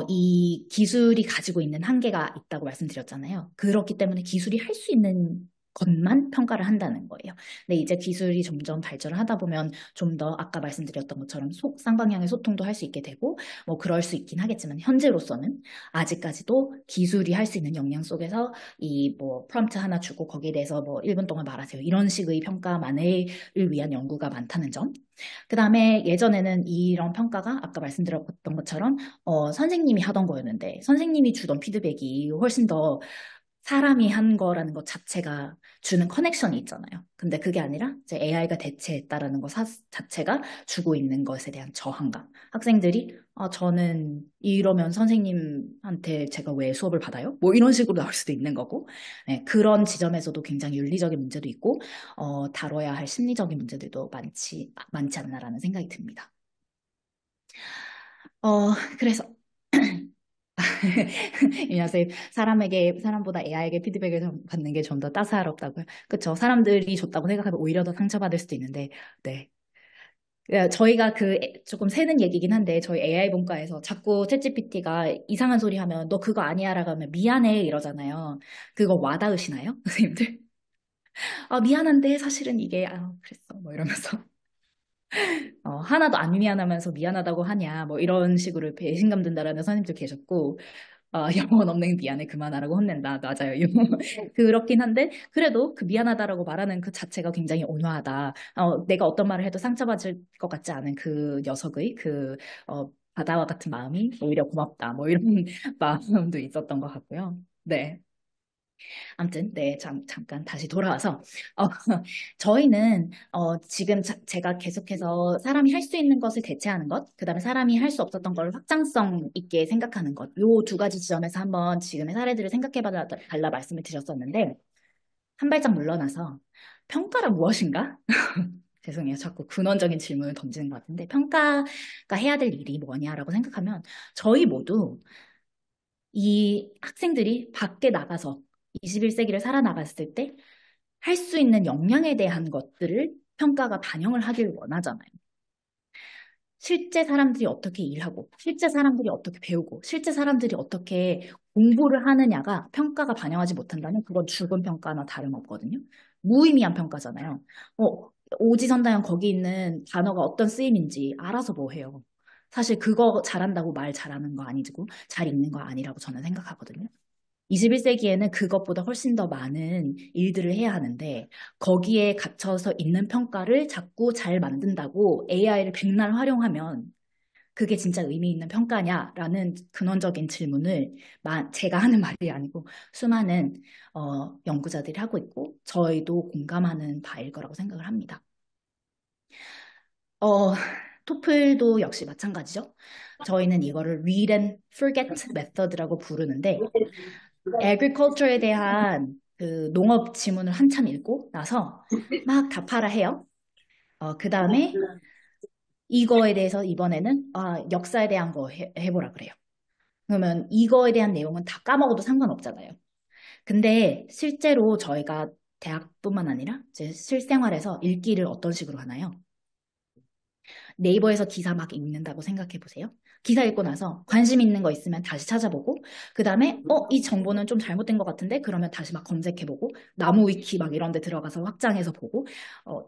이 기술이 가지고 있는 한계가 있다고 말씀드렸잖아요. 그렇기 때문에 기술이 할 수 있는 것만 평가를 한다는 거예요. 근데 이제 기술이 점점 발전을 하다 보면 좀 더 아까 말씀드렸던 것처럼 쌍방향의 소통도 할 수 있게 되고 뭐 그럴 수 있긴 하겠지만 현재로서는 아직까지도 기술이 할 수 있는 역량 속에서 이 뭐 프롬프트 하나 주고 거기에 대해서 뭐 1분 동안 말하세요. 이런 식의 평가만을 위한 연구가 많다는 점. 그 다음에 예전에는 이런 평가가 아까 말씀드렸던 것처럼 선생님이 하던 거였는데 선생님이 주던 피드백이 훨씬 더 사람이 한 거라는 것 자체가 주는 커넥션이 있잖아요. 근데 그게 아니라 이제 AI가 대체했다라는 것 자체가 주고 있는 것에 대한 저항감. 학생들이 저는 이러면 선생님한테 제가 왜 수업을 받아요? 뭐 이런 식으로 나올 수도 있는 거고 네, 그런 지점에서도 굉장히 윤리적인 문제도 있고 다뤄야 할 심리적인 문제들도 많지 않나라는 생각이 듭니다. 그래서 이 녀석 사람보다 AI에게 피드백을 받는 게 좀 더 따사롭다고요. 그쵸? 사람들이 줬다고 생각하면 오히려 더 상처받을 수도 있는데, 네. 저희가 조금 새는 얘기긴 한데, 저희 AI 본과에서 자꾸 챗GPT가 이상한 소리 하면 너 그거 아니야라고 하면 미안해 이러잖아요. 그거 와닿으시나요? 선생님들? 미안한데 사실은 이게, 그랬어. 뭐 이러면서. 하나도 안 미안하면서 미안하다고 하냐, 뭐 이런 식으로 배신감 든다라는 선생님도 계셨고, 영혼 없는 미안해 그만하라고 혼낸다. 맞아요. 그렇긴 한데 그래도 그 미안하다라고 말하는 그 자체가 굉장히 온화하다. 내가 어떤 말을 해도 상처받을 것 같지 않은 그 녀석의 바다와 같은 마음이 오히려 고맙다. 뭐 이런 마음도 있었던 것 같고요. 네. 아무튼, 네, 잠깐 다시 돌아와서, 어, 저희는, 지금 제가 계속해서 사람이 할 수 있는 것을 대체하는 것, 그 다음에 사람이 할 수 없었던 걸 확장성 있게 생각하는 것, 요 두 가지 지점에서 한번 지금의 사례들을 생각해 달라 말씀을 드렸었는데, 한 발짝 물러나서, 평가란 무엇인가? 죄송해요. 자꾸 근원적인 질문을 던지는 것 같은데, 평가가 해야 될 일이 뭐냐라고 생각하면, 저희 모두 이 학생들이 밖에 나가서 21세기를 살아나갔을 때 할 수 있는 역량에 대한 것들을 평가가 반영을 하길 원하잖아요. 실제 사람들이 어떻게 일하고, 실제 사람들이 어떻게 배우고, 실제 사람들이 어떻게 공부를 하느냐가 평가가 반영하지 못한다면 그건 죽은 평가나 다름없거든요. 무의미한 평가잖아요. 오지선다형 거기 있는 단어가 어떤 쓰임인지 알아서 뭐 해요. 사실 그거 잘한다고 말 잘하는 거 아니고 잘 읽는 거 아니라고 저는 생각하거든요. 21세기에는 그것보다 훨씬 더 많은 일들을 해야 하는데 거기에 갇혀서 있는 평가를 자꾸 잘 만든다고 AI를 백날 활용하면 그게 진짜 의미 있는 평가냐라는 근원적인 질문을 제가 하는 말이 아니고 수많은 연구자들이 하고 있고 저희도 공감하는 바일 거라고 생각을 합니다. 어, 토플도 역시 마찬가지죠. 저희는 이거를 read and forget method라고 부르는데 agriculture에 대한 그 농업 지문을 한참 읽고 나서 막 답하라 해요. 그 다음에 이거에 대해서 이번에는 역사에 대한 거 해보라 그래요. 그러면 이거에 대한 내용은 다 까먹어도 상관없잖아요. 근데 실제로 저희가 대학뿐만 아니라 이제 실생활에서 읽기를 어떤 식으로 하나요? 네이버에서 기사 막 읽는다고 생각해 보세요. 기사 읽고 나서 관심 있는 거 있으면 다시 찾아보고, 그 다음에, 이 정보는 좀 잘못된 것 같은데? 그러면 다시 막 검색해보고, 나무 위키 막 이런 데 들어가서 확장해서 보고,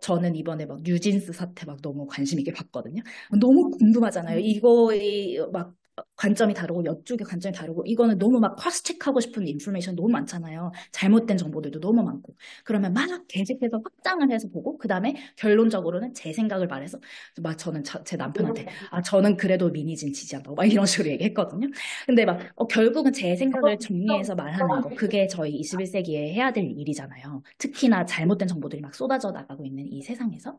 저는 이번에 막 뉴진스 사태 막 너무 관심 있게 봤거든요. 너무 궁금하잖아요. 이거의 막 관점이 다르고, 이쪽의 관점이 다르고, 이거는 너무 막 크로스 체크하고 싶은 인포메이션 너무 많잖아요. 잘못된 정보들도 너무 많고. 그러면 막 계속해서 확장을 해서 보고, 그 다음에 결론적으로는 제 생각을 말해서 막 저는 제 남편한테 저는 그래도 미니진 지지한다고 막 이런 식으로 얘기했거든요. 근데 막 결국은 제 생각을 정리해서 말하는 거 그게 저희 21세기에 해야 될 일이잖아요. 특히나 잘못된 정보들이 막 쏟아져 나가고 있는 이 세상에서.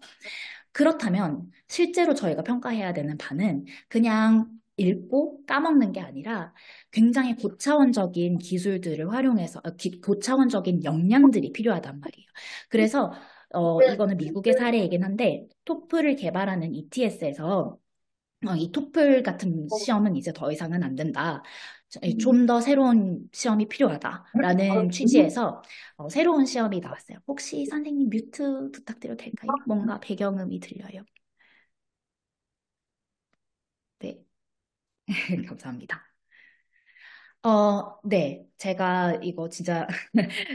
그렇다면 실제로 저희가 평가해야 되는 바는 그냥 읽고 까먹는 게 아니라 굉장히 고차원적인 기술들을 활용해서 고차원적인 역량들이 필요하단 말이에요. 그래서 이거는 미국의 사례이긴 한데 토플을 개발하는 ETS에서 이 토플 같은 시험은 이제 더 이상은 안 된다. 좀 더 새로운 시험이 필요하다라는 취지에서 새로운 시험이 나왔어요. 혹시 선생님 뮤트 부탁드려도 될까요? 뭔가 배경음이 들려요. 네, 감사합니다. 네. 제가 이거 진짜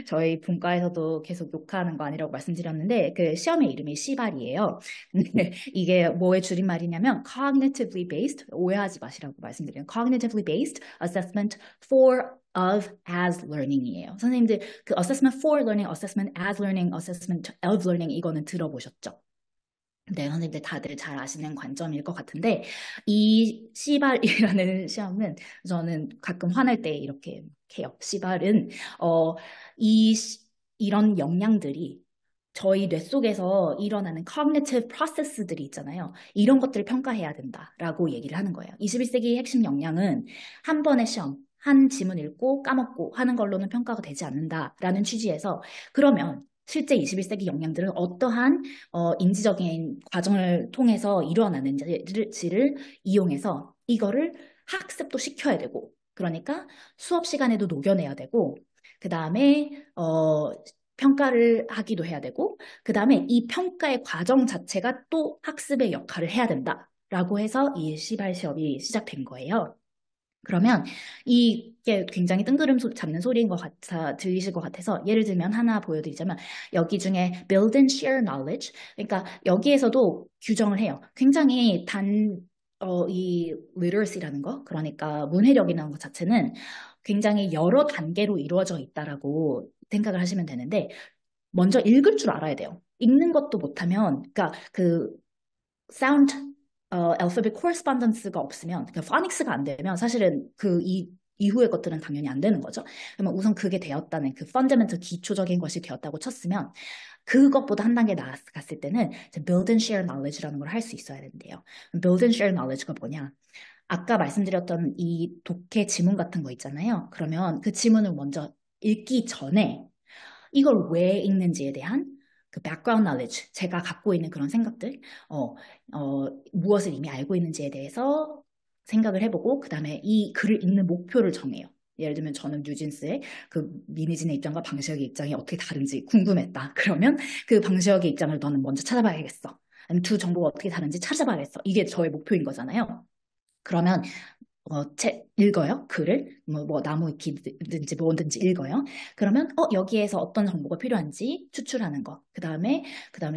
저희 분과에서도 계속 욕하는 거 아니라고 말씀드렸는데 그 시험의 이름이 시발이에요. 근데 이게 뭐의 줄임말이냐면 cognitively based 오해하지 마시라고 말씀드려요. cognitively based assessment for of as learning이에요. 선생님들 그 assessment for learning, assessment as learning, assessment of learning 이거는 들어보셨죠? 네, 선생님들 다들 잘 아시는 관점일 것 같은데, 이 시발이라는 시험은 저는 가끔 화날 때 이렇게 해요. 시발은, 어, 이런 역량들이 저희 뇌 속에서 일어나는 cognitive process들이 있잖아요. 이런 것들을 평가해야 된다라고 얘기를 하는 거예요. 21세기 핵심 역량은 한 번의 시험, 한 지문 읽고 까먹고 하는 걸로는 평가가 되지 않는다라는 취지에서 그러면 실제 21세기 역량들은 어떠한 인지적인 과정을 통해서 일어나는지를 이용해서 이거를 학습도 시켜야 되고, 그러니까 수업 시간에도 녹여내야 되고, 그 다음에 평가를 하기도 해야 되고, 그 다음에 이 평가의 과정 자체가 또 학습의 역할을 해야 된다라고 해서 이 시발 시험이 시작된 거예요. 그러면 이게 굉장히 뜬구름 잡는 소리인 것 같아 들리실 것 같아서 예를 들면 하나 보여드리자면 여기 중에 build and share knowledge 그러니까 여기에서도 규정을 해요. 굉장히 이 literacy라는 거 그러니까 문해력이라는 것 자체는 굉장히 여러 단계로 이루어져 있다라고 생각을 하시면 되는데 먼저 읽을 줄 알아야 돼요. 읽는 것도 못하면 그러니까 그 사운드 알파벳 코레스pondence가 없으면 그 포닉스가 안 되면 사실은 이후의 것들은 당연히 안 되는 거죠. 그러면 우선 그게 되었다는 그 펀더멘털 기초적인 것이 되었다고 쳤으면 그것보다 한 단계 나아갔을 때는 이제 build and share knowledge라는 걸 할 수 있어야 된대요. build and share knowledge가 뭐냐? 아까 말씀드렸던 이 독해 지문 같은 거 있잖아요. 그러면 그 지문을 먼저 읽기 전에 이걸 왜 읽는지에 대한 그 background knowledge, 제가 갖고 있는 그런 생각들, 어, 무엇을 이미 알고 있는지에 대해서 생각을 해보고, 그 다음에 이 글을 읽는 목표를 정해요. 예를 들면 저는 뉴진스의 그 미니진의 입장과 방시혁의 입장이 어떻게 다른지 궁금했다. 그러면 그 방시혁의 입장을 너는 먼저 찾아봐야겠어. 아니면 두 정보가 어떻게 다른지 찾아봐야겠어. 이게 저의 목표인 거잖아요. 그러면 읽어요. 글을 뭐 나무위키든지 뭐든지 읽어요. 그러면 여기에서 어떤 정보가 필요한지 추출하는 거. 그다음에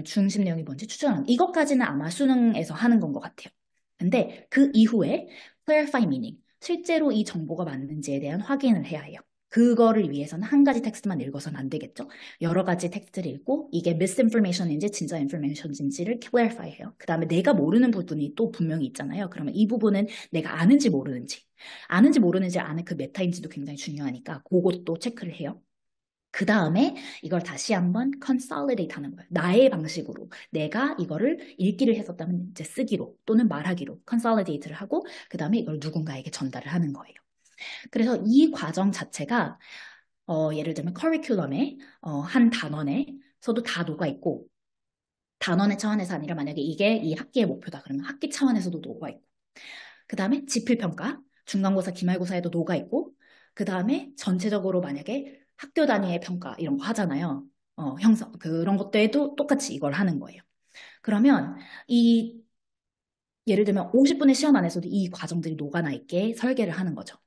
중심 내용이 뭔지 추출하는 거. 이것까지는 아마 수능에서 하는 건 것 같아요. 근데 그 이후에 clarify meaning, 실제로 이 정보가 맞는지에 대한 확인을 해야 해요. 그거를 위해서는 한 가지 텍스트만 읽어서는 안 되겠죠. 여러 가지 텍스트를 읽고 이게 misinformation인지 진짜 information인지를 clarify 해요. 그 다음에 내가 모르는 부분이 또 분명히 있잖아요. 그러면 이 부분은 내가 아는지 모르는지 아는 그 메타인지도 굉장히 중요하니까 그것도 체크를 해요. 그 다음에 이걸 다시 한번 consolidate 하는 거예요. 나의 방식으로. 내가 이거를 읽기를 했었다면 이제 쓰기로 또는 말하기로 consolidate를 하고 그 다음에 이걸 누군가에게 전달을 하는 거예요. 그래서 이 과정 자체가 예를 들면 커리큘럼에 한 단원에서도 다 녹아 있고 단원의 차원에서 아니라 만약에 이게 이 학기의 목표다 그러면 학기 차원에서도 녹아 있고 그 다음에 지필평가, 중간고사, 기말고사에도 녹아 있고 그 다음에 전체적으로 만약에 학교 단위의 평가 이런 거 하잖아요. 형성 그런 것들에도 똑같이 이걸 하는 거예요. 그러면 이 예를 들면 50분의 시험 안에서도 이 과정들이 녹아나 있게 설계를 하는 거죠.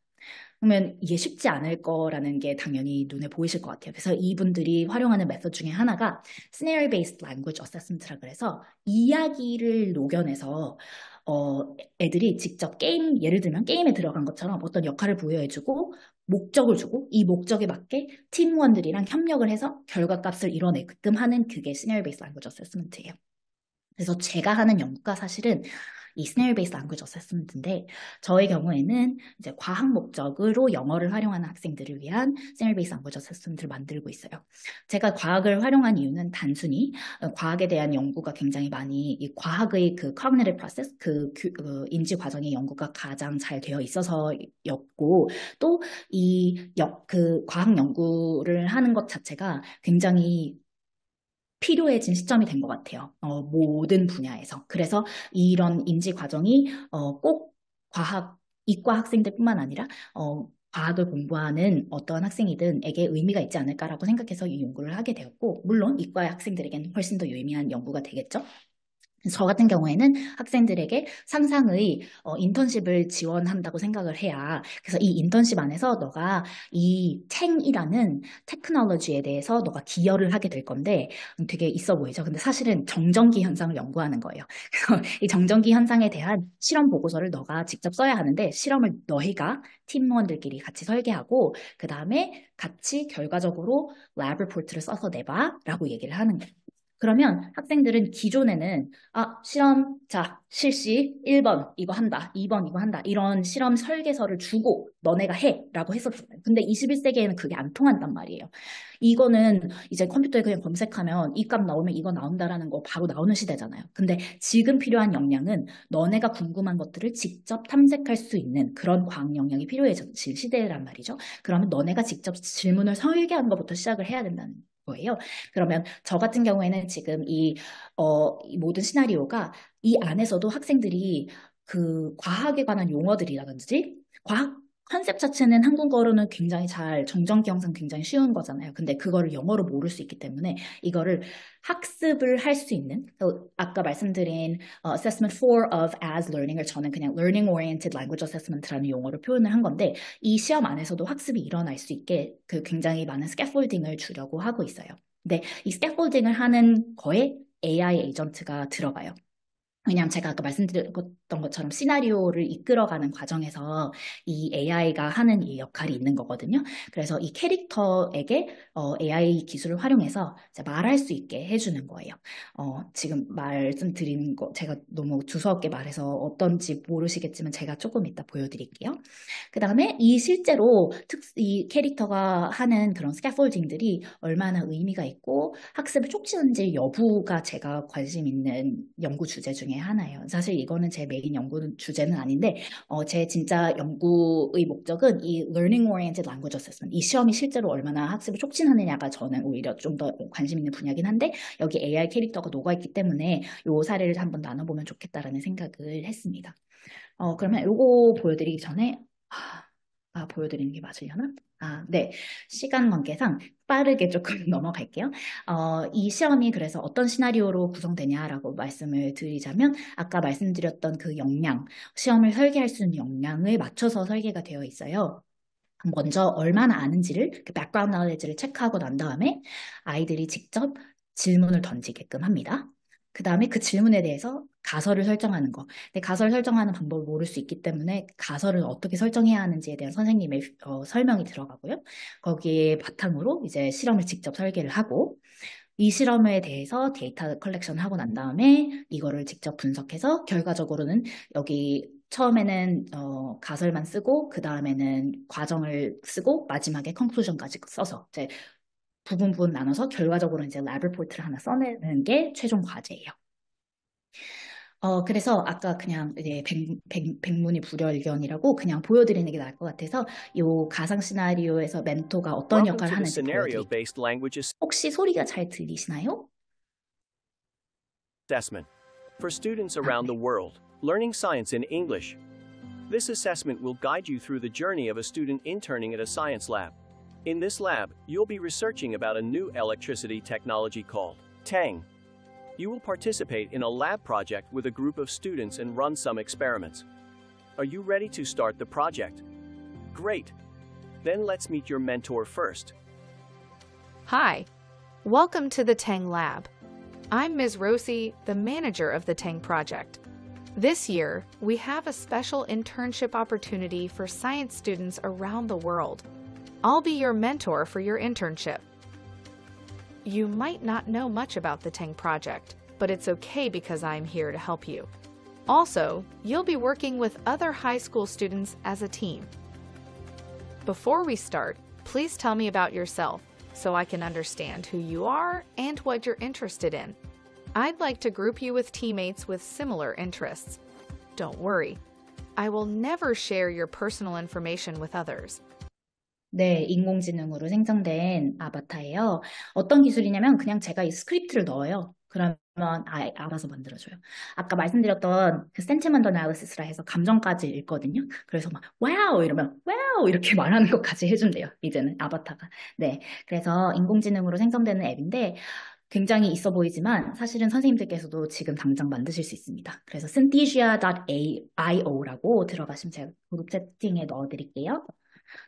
그러면 이게 쉽지 않을 거라는 게 당연히 눈에 보이실 것 같아요. 그래서 이분들이 활용하는 메서드 중에 하나가 Scenario Based Language Assessment라 그래서 이야기를 녹여내서 애들이 직접 예를 들면 게임에 들어간 것처럼 어떤 역할을 부여해주고 목적을 주고 이 목적에 맞게 팀원들이랑 협력을 해서 결과값을 이뤄내게끔 하는 그게 Scenario Based Language Assessment예요. 그래서 제가 하는 연구가 사실은 이 Scenario Based Language Assessment인데 저의 경우에는 이제 과학 목적으로 영어를 활용하는 학생들을 위한 Scenario Based Language Assessment를 만들고 있어요. 제가 과학을 활용한 이유는 단순히 과학에 대한 연구가 굉장히 많이 이 과학의 그 cognitive process, 그 인지 과정의 연구가 가장 잘 되어 있어서였고 또 그 과학 연구를 하는 것 자체가 굉장히 필요해진 시점이 된 것 같아요. 모든 분야에서. 그래서 이런 인지 과정이 꼭 이과 학생들뿐만 아니라 과학을 공부하는 어떠한 학생이든에게 의미가 있지 않을까라고 생각해서 이 연구를 하게 되었고, 물론 이과 학생들에게는 훨씬 더 유의미한 연구가 되겠죠. 저 같은 경우에는 학생들에게 상상의 인턴십을 지원한다고 생각을 해야 그래서 이 인턴십 안에서 너가 이 탱이라는 테크놀로지에 대해서 너가 기여를 하게 될 건데 되게 있어 보이죠. 근데 사실은 정전기 현상을 연구하는 거예요. 그래서 이 정전기 현상에 대한 실험 보고서를 너가 직접 써야 하는데 실험을 너희가 팀원들끼리 같이 설계하고 그 다음에 같이 결과적으로 랩 리포트를 써서 내봐 라고 얘기를 하는 거예요. 그러면 학생들은 기존에는 실험, 자, 실시 1번 이거 한다, 2번 이거 한다 이런 실험 설계서를 주고 너네가 해 라고 했었잖아요. 근데 21세기에는 그게 안 통한단 말이에요. 이거는 이제 컴퓨터에 그냥 검색하면 이 값 나오면 이거 나온다라는 거 바로 나오는 시대잖아요. 근데 지금 필요한 역량은 너네가 궁금한 것들을 직접 탐색할 수 있는 그런 과학 역량이 필요해질 시대란 말이죠. 그러면 너네가 직접 질문을 설계하는 것부터 시작을 해야 된다는 거예요. 그러면 저 같은 경우에는 지금 이 모든 시나리오가 이 안에서도 학생들이 그 과학에 관한 용어들이라든지 과학 컨셉 자체는 한국어로는 굉장히 정전기 형상 굉장히 쉬운 거잖아요. 근데 그거를 영어로 모를 수 있기 때문에 이거를 학습을 할 수 있는 아까 말씀드린 assessment for of as learning을 저는 그냥 learning oriented language assessment라는 용어로 표현을 한 건데 이 시험 안에서도 학습이 일어날 수 있게 그 굉장히 많은 스캐폴딩을 주려고 하고 있어요. 근데 이 스캐폴딩을 하는 거에 AI 에이전트가 들어가요. 왜냐하면 제가 아까 말씀드렸던 것처럼 시나리오를 이끌어가는 과정에서 이 AI가 하는 이 역할이 있는 거거든요. 그래서 이 캐릭터에게 AI 기술을 활용해서 이제 말할 수 있게 해주는 거예요. 지금 말씀드리는 거 제가 너무 두서없게 말해서 어떤지 모르시겠지만 제가 조금 이따 보여드릴게요. 그 다음에 실제로 이 캐릭터가 하는 그런 스캐폴딩들이 얼마나 의미가 있고 학습을 촉진하는지 여부가 제가 관심 있는 연구 주제 중에 하나예요. 사실 이거는 제 메인 연구 주제는 아닌데 제 진짜 연구의 목적은 이 Learning Oriented Language Assessment, 이 시험이 실제로 얼마나 학습을 촉진하느냐가 저는 오히려 좀 더 관심 있는 분야긴 한데 여기 AI 캐릭터가 녹아있기 때문에 이 사례를 한번 나눠보면 좋겠다라는 생각을 했습니다. 그러면 요거 보여드리기 전에 보여드리는 게 맞으려나? 네. 시간 관계상 빠르게 조금 넘어갈게요. 이 시험이 그래서 어떤 시나리오로 구성되냐라고 말씀을 드리자면 아까 말씀드렸던 그 역량, 시험을 설계할 수 있는 역량을 맞춰서 설계가 되어 있어요. 먼저 얼마나 아는지를, 그 백그라운드 knowledge를 체크하고 난 다음에 아이들이 직접 질문을 던지게끔 합니다. 그 다음에 그 질문에 대해서 가설을 설정하는 거. 근데 가설 설정하는 방법을 모를 수 있기 때문에 가설을 어떻게 설정해야 하는지에 대한 선생님의 설명이 들어가고요. 거기에 바탕으로 이제 실험을 직접 설계를 하고 이 실험에 대해서 데이터 컬렉션 하고 난 다음에 이거를 직접 분석해서 결과적으로는 여기 처음에는 가설만 쓰고 그 다음에는 과정을 쓰고 마지막에 컨클루전까지 써서 이제 부분 나눠서 결과적으로 이제 랩 리포트를 하나 써내는 게 최종 과제예요. 그래서 아까 그냥 이제 백문이 불여일견이라고 그냥 보여드리는 게 나을 것 같아서 이 가상 시나리오에서 멘토가 어떤 Welcome 역할을 to the 하는지 보여드릴게요. scenario-based language 혹시 소리가 잘 들리시나요? assessment for students around the world learning science in English. This assessment will guide you through the journey of a student interning at a science lab. In this lab, you'll be researching about a new electricity technology called Tang. You will participate in a lab project with a group of students and run some experiments. Are you ready to start the project? Great! Then let's meet your mentor first. Hi, welcome to the Tang Lab. I'm Ms. Rossi, the manager of the Tang project. This year, we have a special internship opportunity for science students around the world. I'll be your mentor for your internship. You might not know much about the Tang project, but it's okay because I'm here to help you. Also, you'll be working with other high school students as a team. Before we start, please tell me about yourself so I can understand who you are and what you're interested in. I'd like to group you with teammates with similar interests. Don't worry, I will never share your personal information with others. 네, 인공지능으로 생성된 아바타예요. 어떤 기술이냐면 그냥 제가 이 스크립트를 넣어요. 그러면 알아서 만들어줘요. 아까 말씀드렸던 그 센티먼트 애널리시스라 해서 감정까지 읽거든요. 그래서 막 와우 이러면 와우 이렇게 말하는 것까지 해준대요. 이제는 아바타가. 네, 그래서 인공지능으로 생성되는 앱인데 굉장히 있어 보이지만 사실은 선생님들께서도 지금 당장 만드실 수 있습니다. 그래서 synthesia.io라고 들어가시면 제가 그룹 채팅에 넣어드릴게요.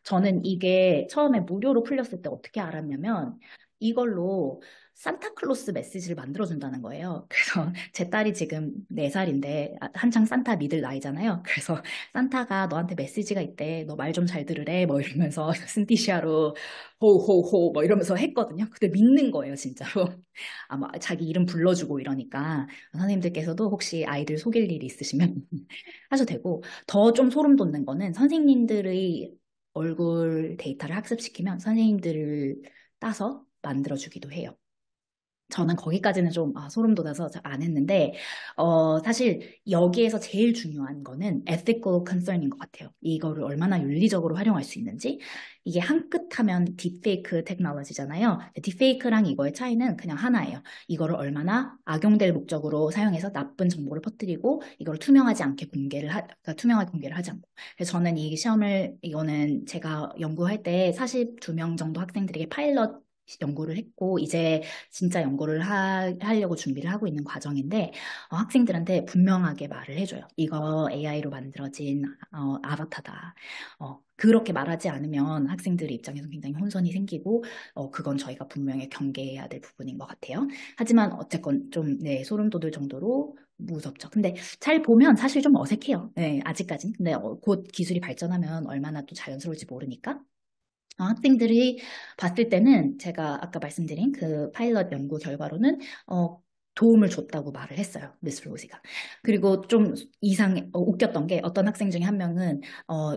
저는 이게 처음에 무료로 풀렸을 때 어떻게 알았냐면 이걸로 산타클로스 메시지를 만들어준다는 거예요. 그래서 제 딸이 지금 4살인데 한창 산타 믿을 나이잖아요. 그래서 산타가 너한테 메시지가 있대. 너 말 좀 잘 들으래. 뭐 이러면서 신티시아로 호호호 뭐 이러면서 했거든요. 근데 믿는 거예요, 진짜로. 아마 자기 이름 불러주고 이러니까 선생님들께서도 혹시 아이들 속일 일이 있으시면 하셔도 되고 더 좀 소름 돋는 거는 선생님들의 얼굴 데이터를 학습시키면 선생님들을 따서 만들어주기도 해요. 저는 거기까지는 좀 소름 돋아서 안 했는데 사실 여기에서 제일 중요한 거는 ethical concern인 것 같아요. 이거를 얼마나 윤리적으로 활용할 수 있는지. 이게 한 끗 하면 딥페이크 테크놀로지잖아요. 딥페이크랑 이거의 차이는 그냥 하나예요. 이거를 얼마나 악용될 목적으로 사용해서 나쁜 정보를 퍼뜨리고 이걸 투명하지 않게 그러니까 투명하게 공개를 하지 않고. 그래서 저는 이 시험을 이거는 제가 연구할 때 42명 정도 학생들에게 파일럿 연구를 했고 이제 진짜 연구를 하려고 준비를 하고 있는 과정인데 학생들한테 분명하게 말을 해줘요. 이거 AI로 만들어진 아바타다. 그렇게 말하지 않으면 학생들 입장에서 굉장히 혼선이 생기고 그건 저희가 분명히 경계해야 될 부분인 것 같아요. 하지만 어쨌건 좀 소름 돋을 정도로 무섭죠. 근데 잘 보면 사실 좀 어색해요. 네, 아직까진. 근데 곧 기술이 발전하면 얼마나 또 자연스러울지 모르니까. 학생들이 봤을 때는 제가 아까 말씀드린 그 파일럿 연구 결과로는 도움을 줬다고 말을 했어요. 미스 로지가. 그리고 좀 웃겼던 게 어떤 학생 중에 한 명은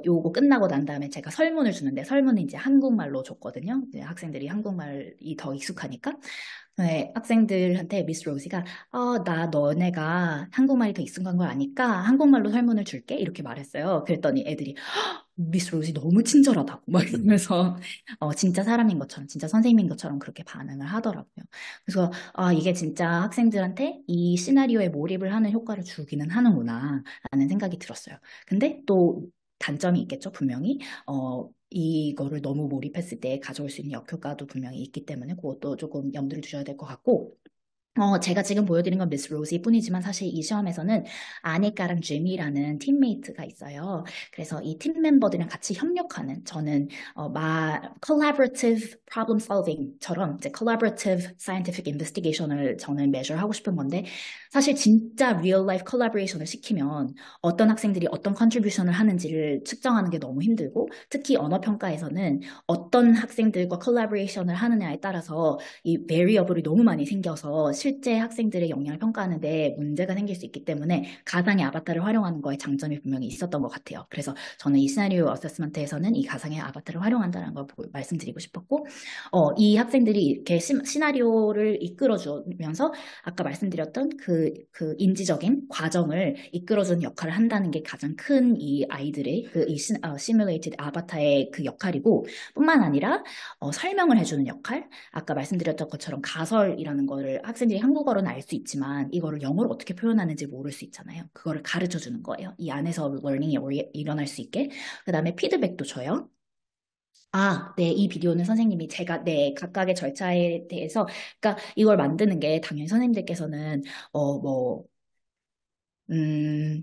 요거 끝나고 난 다음에 제가 설문을 주는데 설문은 이제 한국말로 줬거든요. 이제 학생들이 한국말이 더 익숙하니까. 네, 학생들한테 미스 로지가 나 너네가 한국말이 더 익숙한 걸 아니까 한국말로 설문을 줄게 이렇게 말했어요. 그랬더니 애들이 미스 로지 너무 친절하다고 막 이러면서 진짜 사람인 것처럼 진짜 선생님인 것처럼 그렇게 반응을 하더라고요. 그래서 이게 진짜 학생들한테 이 시나리오에 몰입을 하는 효과를 주기는 하는구나 라는 생각이 들었어요. 근데 또 단점이 있겠죠, 분명히. 이거를 너무 몰입했을 때 가져올 수 있는 역효과도 분명히 있기 때문에 그것도 조금 염두를 두셔야 될 것 같고, 제가 지금 보여드린 건 미스 로지 뿐이지만 사실 이 시험에서는 아니까랑 지미라는 팀메이트가 있어요. 그래서 이 팀 멤버들이랑 같이 협력하는 저는 collaborative problem solving처럼 이제 collaborative scientific investigation을 저는 measure 하고 싶은 건데 사실 진짜 real life collaboration을 시키면 어떤 학생들이 어떤 contribution을 하는지를 측정하는 게 너무 힘들고 특히 언어 평가에서는 어떤 학생들과 collaboration을 하느냐에 따라서 이 variable이 너무 많이 생겨서 실제 학생들의 역량을 평가하는데 문제가 생길 수 있기 때문에 가상의 아바타를 활용하는 거에 장점이 분명히 있었던 것 같아요. 그래서 저는 이 시나리오 어세스먼트에서는 이 가상의 아바타를 활용한다는 걸 말씀드리고 싶었고, 이 학생들이 이렇게 시나리오를 이끌어주면서 아까 말씀드렸던 그 인지적인 과정을 이끌어주는 역할을 한다는 게 가장 큰 이 아이들의 그이 시뮬레이티드 아바타의 그 역할이고, 뿐만 아니라 설명을 해주는 역할, 아까 말씀드렸던 것처럼 가설이라는 거를 학생들이 한국어로는 알 수 있지만 이거를 영어로 어떻게 표현하는지 모를 수 있잖아요. 그거를 가르쳐 주는 거예요. 이 안에서 러닝이 일어날 수 있게. 그다음에 피드백도 줘요. 네, 이 비디오는 선생님이 제가, 네, 각각의 절차에 대해서, 그러니까 이걸 만드는 게 당연히 선생님들께서는, 뭐, 음,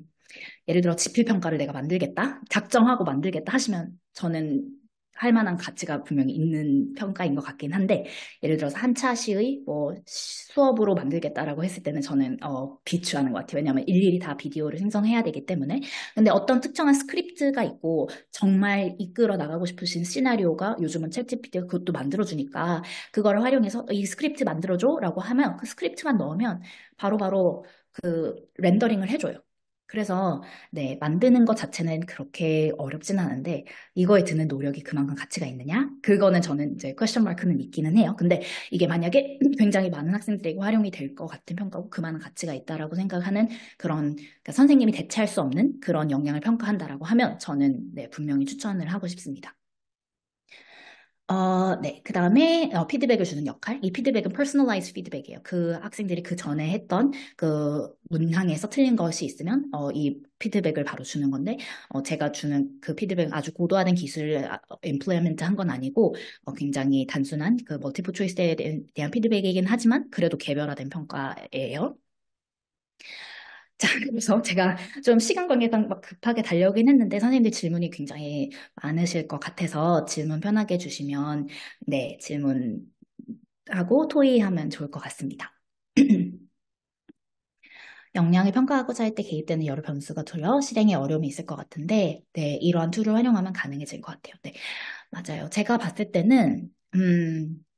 예를 들어 지필평가를 내가 만들겠다? 작정하고 만들겠다 하시면 저는 할 만한 가치가 분명히 있는 평가인 것 같긴 한데 예를 들어서 한 차시의 뭐 수업으로 만들겠다라고 했을 때는 저는 비추하는 것 같아요. 왜냐하면 일일이 다 비디오를 생성해야 되기 때문에. 근데 어떤 특정한 스크립트가 있고 정말 이끌어 나가고 싶으신 시나리오가 요즘은 챗GPT가 그것도 만들어주니까 그거를 활용해서 이 스크립트 만들어줘라고 하면 그 스크립트만 넣으면 바로바로 그 렌더링을 해줘요. 그래서 네, 만드는 것 자체는 그렇게 어렵진 않은데 이거에 드는 노력이 그만큼 가치가 있느냐? 그거는 저는 이제 퀘스천 마크는 있기는 해요. 근데 이게 만약에 굉장히 많은 학생들에게 활용이 될 것 같은 평가고 그만한 가치가 있다라고 생각하는 그런 그러니까 선생님이 대체할 수 없는 그런 역량을 평가한다라고 하면 저는 네, 분명히 추천을 하고 싶습니다. 네. 그 다음에 피드백을 주는 역할. 이 피드백은 personalized 피드백이에요. 그 학생들이 그 전에 했던 그 문항에서 틀린 것이 있으면 이 피드백을 바로 주는 건데 제가 주는 그 피드백은 아주 고도화된 기술을 implement 한 건 아니고 굉장히 단순한 그 멀티플 초이스에 대한 피드백이긴 하지만 그래도 개별화된 평가예요. 자, 그래서 제가 좀 시간 관계상 막 급하게 달려오긴 했는데 선생님들 질문이 굉장히 많으실 것 같아서 질문 편하게 주시면 네, 질문하고 토의하면 좋을 것 같습니다. 역량을 평가하고자 할 때 개입되는 여러 변수가 둘러 실행에 어려움이 있을 것 같은데 네, 이러한 툴을 활용하면 가능해질 것 같아요. 네, 맞아요. 제가 봤을 때는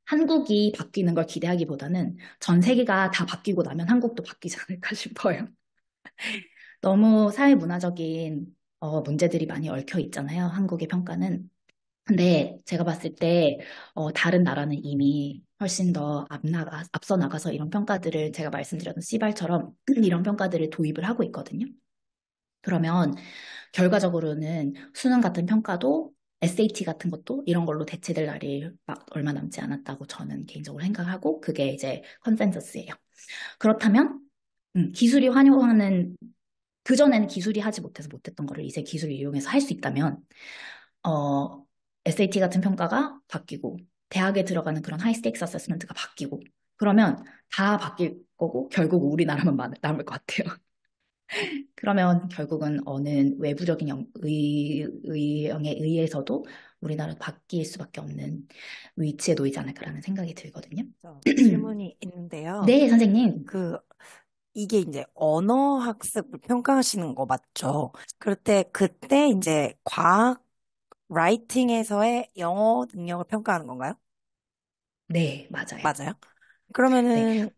한국이 바뀌는 걸 기대하기보다는 전 세계가 다 바뀌고 나면 한국도 바뀌지 않을까 싶어요. 너무 사회 문화적인 문제들이 많이 얽혀 있잖아요. 한국의 평가는. 근데 제가 봤을 때 다른 나라는 이미 훨씬 더 앞서 나가서 이런 평가들을 제가 말씀드렸던 씨발처럼 이런 평가들을 도입을 하고 있거든요. 그러면 결과적으로는 수능 같은 평가도 SAT 같은 것도 이런 걸로 대체될 날이 막 얼마 남지 않았다고 저는 개인적으로 생각하고 그게 이제 컨센서스예요. 그렇다면 기술이 환영하는 그전에는 기술이 하지 못해서 못했던 거를 이제 기술을 이용해서 할 수 있다면, 어, SAT 같은 평가가 바뀌고, 대학에 들어가는 그런 하이스테이크스 어세스먼트가 바뀌고, 그러면 다 바뀔 거고, 결국 우리나라만 남을 것 같아요. 그러면 결국은 어느 외부적인 의형에 의해서도 우리나라 바뀔 수밖에 없는 위치에 놓이지 않을까라는 생각이 들거든요. 질문이 있는데요. 네, 선생님. 이게 이제 언어 학습을 평가하시는 거 맞죠? 그때 이제 과학 라이팅에서의 영어 능력을 평가하는 건가요? 네, 맞아요. 맞아요? 네. 그러면은,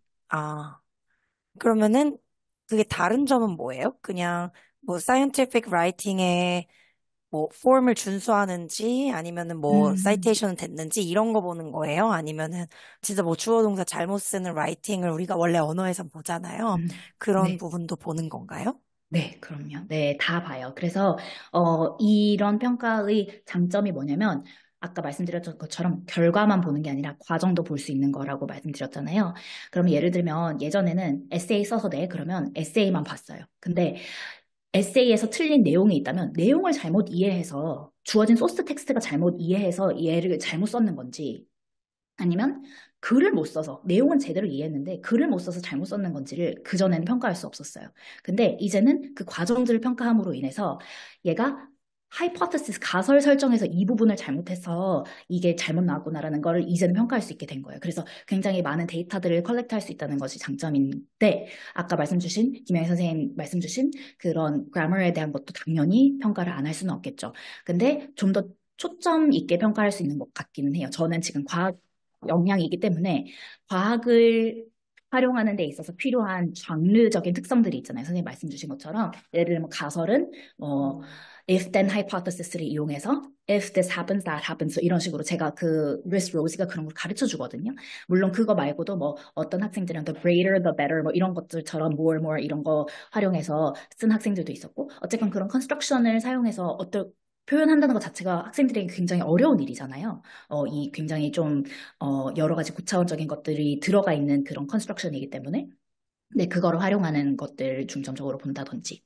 그러면은 그게 다른 점은 뭐예요? 그냥 뭐 scientific writing의 뭐 폼을 준수하는지 아니면은 뭐 음, 사이테이션은 됐는지 이런 거 보는 거예요? 아니면은 진짜 뭐 주어 동사 잘못 쓰는 라이팅을 우리가 원래 언어에서 보잖아요. 그런 네. 부분도 보는 건가요? 네, 그럼요. 네, 다 봐요. 그래서, 이런 평가의 장점이 뭐냐면, 아까 말씀드렸던 것처럼 결과만 보는 게 아니라 과정도 볼 수 있는 거라고 말씀드렸잖아요. 그럼 예를 들면 예전에는 에세이 써서 내, 그러면 에세이만 봤어요. 근데 에세이에서 틀린 내용이 있다면 내용을 잘못 이해해서 주어진 소스 텍스트가 잘못 이해해서 얘를 잘못 썼는 건지 아니면 글을 못 써서 내용은 제대로 이해했는데 글을 못 써서 잘못 썼는 건지를 그전에는 평가할 수 없었어요. 근데 이제는 그 과정들을 평가함으로 인해서 얘가 하이포테시스 가설 설정에서 이 부분을 잘못해서 이게 잘못 나왔구나라는 거를 이제는 평가할 수 있게 된 거예요. 그래서 굉장히 많은 데이터들을 컬렉트할 수 있다는 것이 장점인데 아까 말씀 주신 김영희 선생님 말씀 주신 그런 그래머에 대한 것도 당연히 평가를 안 할 수는 없겠죠. 근데 좀 더 초점 있게 평가할 수 있는 것 같기는 해요. 저는 지금 과학 역량이기 때문에 과학을 활용하는 데 있어서 필요한 장르적인 특성들이 있잖아요. 선생님 말씀 주신 것처럼 예를 들면 가설은 if then hypothesis를 이용해서 if this happens that happens 이런 식으로 제가 그 리스 로지가 그런 걸 가르쳐 주거든요. 물론 그거 말고도 뭐 어떤 학생들은 the greater the better 뭐 이런 것들처럼 more 이런 거 활용해서 쓴 학생들도 있었고 어쨌건 그런 컨스트럭션을 사용해서 어떤 표현한다는 것 자체가 학생들에게 굉장히 어려운 일이잖아요. 이 굉장히 좀 여러 가지 고차원적인 것들이 들어가 있는 그런 컨스트럭션이기 때문에 네, 그거를 활용하는 것들 중점적으로 본다든지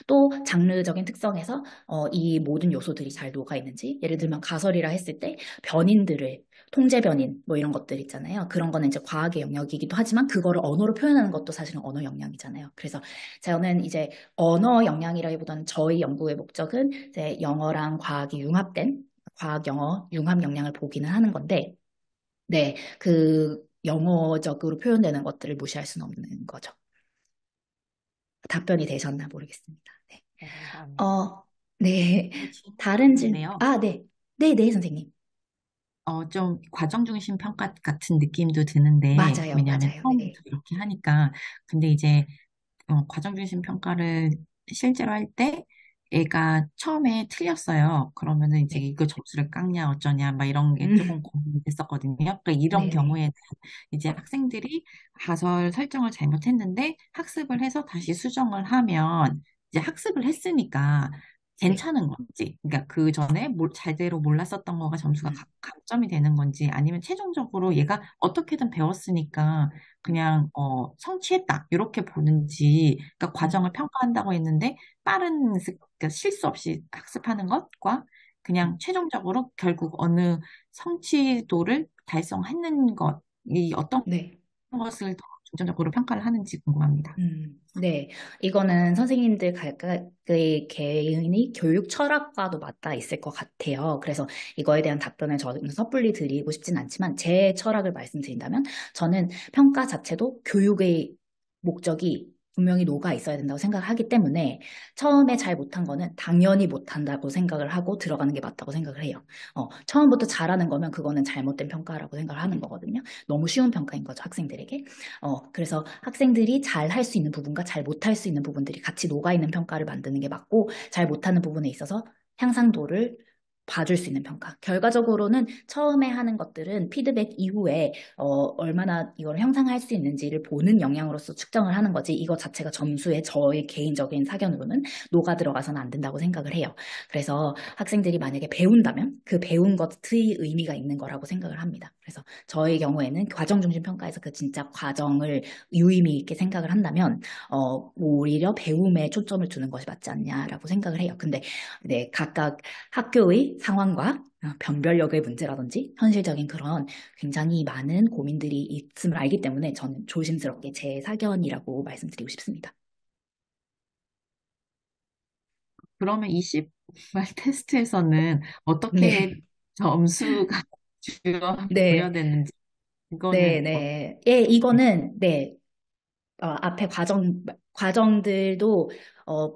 또 장르적인 특성에서 이 모든 요소들이 잘 녹아 있는지 예를 들면 가설이라 했을 때 변인들을 통제 변인 뭐 이런 것들 있잖아요. 그런 거는 이제 과학의 영역이기도 하지만 그거를 언어로 표현하는 것도 사실은 언어 역량이잖아요. 그래서 저는 이제 언어 역량이라기보다는 저희 연구의 목적은 이제 영어랑 과학이 융합된 과학 영어 융합 역량을 보기는 하는 건데 네, 그 영어적으로 표현되는 것들을 무시할 수는 없는 거죠. 답변이 되셨나 모르겠습니다. 네. 네, 감사합니다. 어, 네. 질문 다른 있는데요. 네. 네, 선생님. 좀 과정 중심 평가 같은 느낌도 드는데, 맞아요, 왜냐하면 맞아요. 처음부터 네. 이렇게 하니까. 근데 이제, 과정 중심 평가를 실제로 할 때, 애가 처음에 틀렸어요. 그러면은 이제 네. 이거 점수를 깎냐, 어쩌냐, 막 이런 게 조금 음, 고민이 됐었거든요. 그러니까 이런 네네. 경우에 이제 학생들이 가설 설정을 잘못했는데 학습을 해서 다시 수정을 하면 이제 학습을 했으니까 네. 괜찮은 건지, 그러니까 그 전에 제대로 몰랐었던 거가 점수가 음, 감점이 되는 건지, 아니면 최종적으로 얘가 어떻게든 배웠으니까 그냥 성취했다 이렇게 보는지, 그러니까 음, 과정을 평가한다고 했는데 빠른 그러니까 실수 없이 학습하는 것과 그냥 최종적으로 결국 어느 성취도를 달성했는 것, 이 어떤 네. 것을 더 중점적으로 평가를 하는지 궁금합니다. 네. 이거는 선생님들 각각의 개인이 교육 철학과도 맞닿아 있을 것 같아요. 그래서 이거에 대한 답변을 저는 섣불리 드리고 싶진 않지만 제 철학을 말씀드린다면 저는 평가 자체도 교육의 목적이 분명히 녹아 있어야 된다고 생각하기 때문에 처음에 잘 못한 거는 당연히 못한다고 생각을 하고 들어가는 게 맞다고 생각을 해요. 처음부터 잘하는 거면 그거는 잘못된 평가라고 생각을 하는 거거든요. 너무 쉬운 평가인 거죠, 학생들에게. 그래서 학생들이 잘 할 수 있는 부분과 잘 못할 수 있는 부분들이 같이 녹아있는 평가를 만드는 게 맞고, 잘 못하는 부분에 있어서 향상도를 봐줄 수 있는 평가. 결과적으로는 처음에 하는 것들은 피드백 이후에 얼마나 이걸 형상할 수 있는지를 보는 영향으로서 측정을 하는 거지. 이거 자체가 점수에 저의 개인적인 사견으로는 녹아 들어가서는 안 된다고 생각을 해요. 그래서 학생들이 만약에 배운다면 그 배운 것의 의미가 있는 거라고 생각을 합니다. 그래서 저의 경우에는 과정 중심 평가에서 그 진짜 과정을 유의미 있게 생각을 한다면 오히려 배움에 초점을 두는 것이 맞지 않냐라고 생각을 해요. 근데 네, 각각 학교의 상황과 변별력의 문제라든지 현실적인 그런 굉장히 많은 고민들이 있음을 알기 때문에 저는 조심스럽게 제 사견이라고 말씀드리고 싶습니다. 그러면 20말 테스트에서는 어떻게 네, 점수가 네, 부여됐는지, 네, 이거는 네. 예, 이거는 네, 앞에 과정들도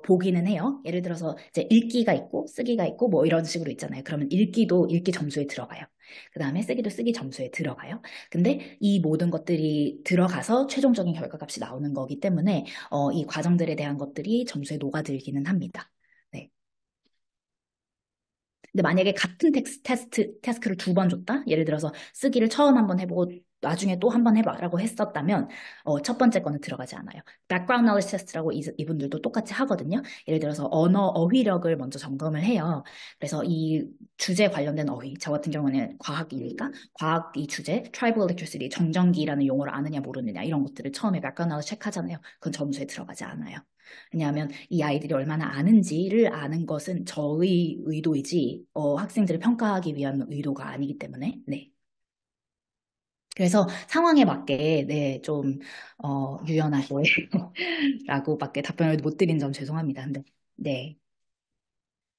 보기는 해요. 예를 들어서 이제 읽기가 있고 쓰기가 있고 뭐 이런 식으로 있잖아요. 그러면 읽기도 읽기 점수에 들어가요. 그 다음에 쓰기도 쓰기 점수에 들어가요. 근데 이 모든 것들이 들어가서 최종적인 결과값이 나오는 거기 때문에 이 과정들에 대한 것들이 점수에 녹아들기는 합니다. 네. 근데 만약에 같은 태스크를 2번 줬다? 예를 들어서 쓰기를 처음 한번 해보고 나중에 또 한번 해봐라고 했었다면 첫 번째 거는 들어가지 않아요. background knowledge test라고 이분들도 똑같이 하거든요. 예를 들어서 어휘력을 먼저 점검을 해요. 그래서 이 주제 관련된 어휘, 저 같은 경우는 과학이니까 과학 이 주제, tribal electricity, 정전기라는 용어를 아느냐 모르느냐 이런 것들을 처음에 background knowledge 체크하잖아요. 그건 점수에 들어가지 않아요. 왜냐하면 이 아이들이 얼마나 아는지를 아는 것은 저의 의도이지 학생들을 평가하기 위한 의도가 아니기 때문에 네. 그래서 상황에 맞게 네, 좀 유연하게 라고밖에 답변을 못 드린 점 죄송합니다. 근데 네.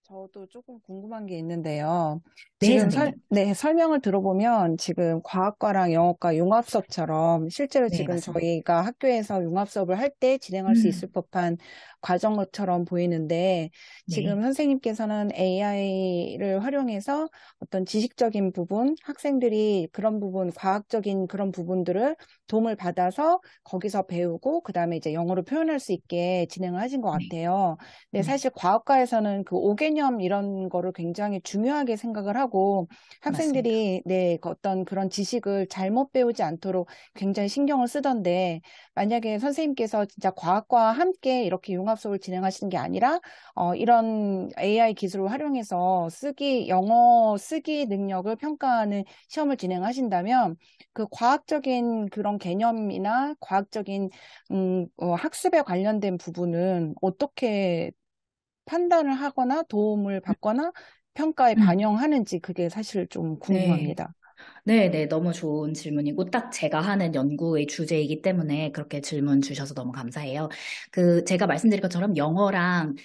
저도 조금 궁금한 게 있는데요. 네, 지금 선생님. 설명을 들어보면 지금 과학과랑 영어과 융합 수업처럼 실제로 네, 지금 맞습니다. 저희가 학교에서 융합 수업을 할 때 진행할 수 있을 법한 과정처럼 보이는데 지금 네, 선생님께서는 AI를 활용해서 어떤 지식적인 부분, 학생들이 그런 부분, 과학적인 그런 부분들을 도움을 받아서 거기서 배우고 그다음에 이제 영어로 표현할 수 있게 진행을 하신 것 네, 같아요. 근데 네, 사실 과학과에서는 그 5개념 이런 거를 굉장히 중요하게 생각을 하고 맞습니다. 학생들이 그 어떤 그런 지식을 잘못 배우지 않도록 굉장히 신경을 쓰던데 만약에 선생님께서 진짜 과학과 함께 이렇게 융합 수업을 진행하시는 게 아니라 이런 AI 기술을 활용해서 영어 쓰기 능력을 평가하는 시험을 진행하신다면 그 과학적인 그런 개념이나 과학적인 학습에 관련된 부분은 어떻게 판단을 하거나 도움을 받거나 평가에 음, 반영하는지 그게 사실 좀 네. 궁금합니다. 네, 네, 너무 좋은 질문이고, 딱 제가 하는 연구의 주제이기 때문에 그렇게 질문 주셔서 너무 감사해요. 제가 말씀드린 것처럼 영어랑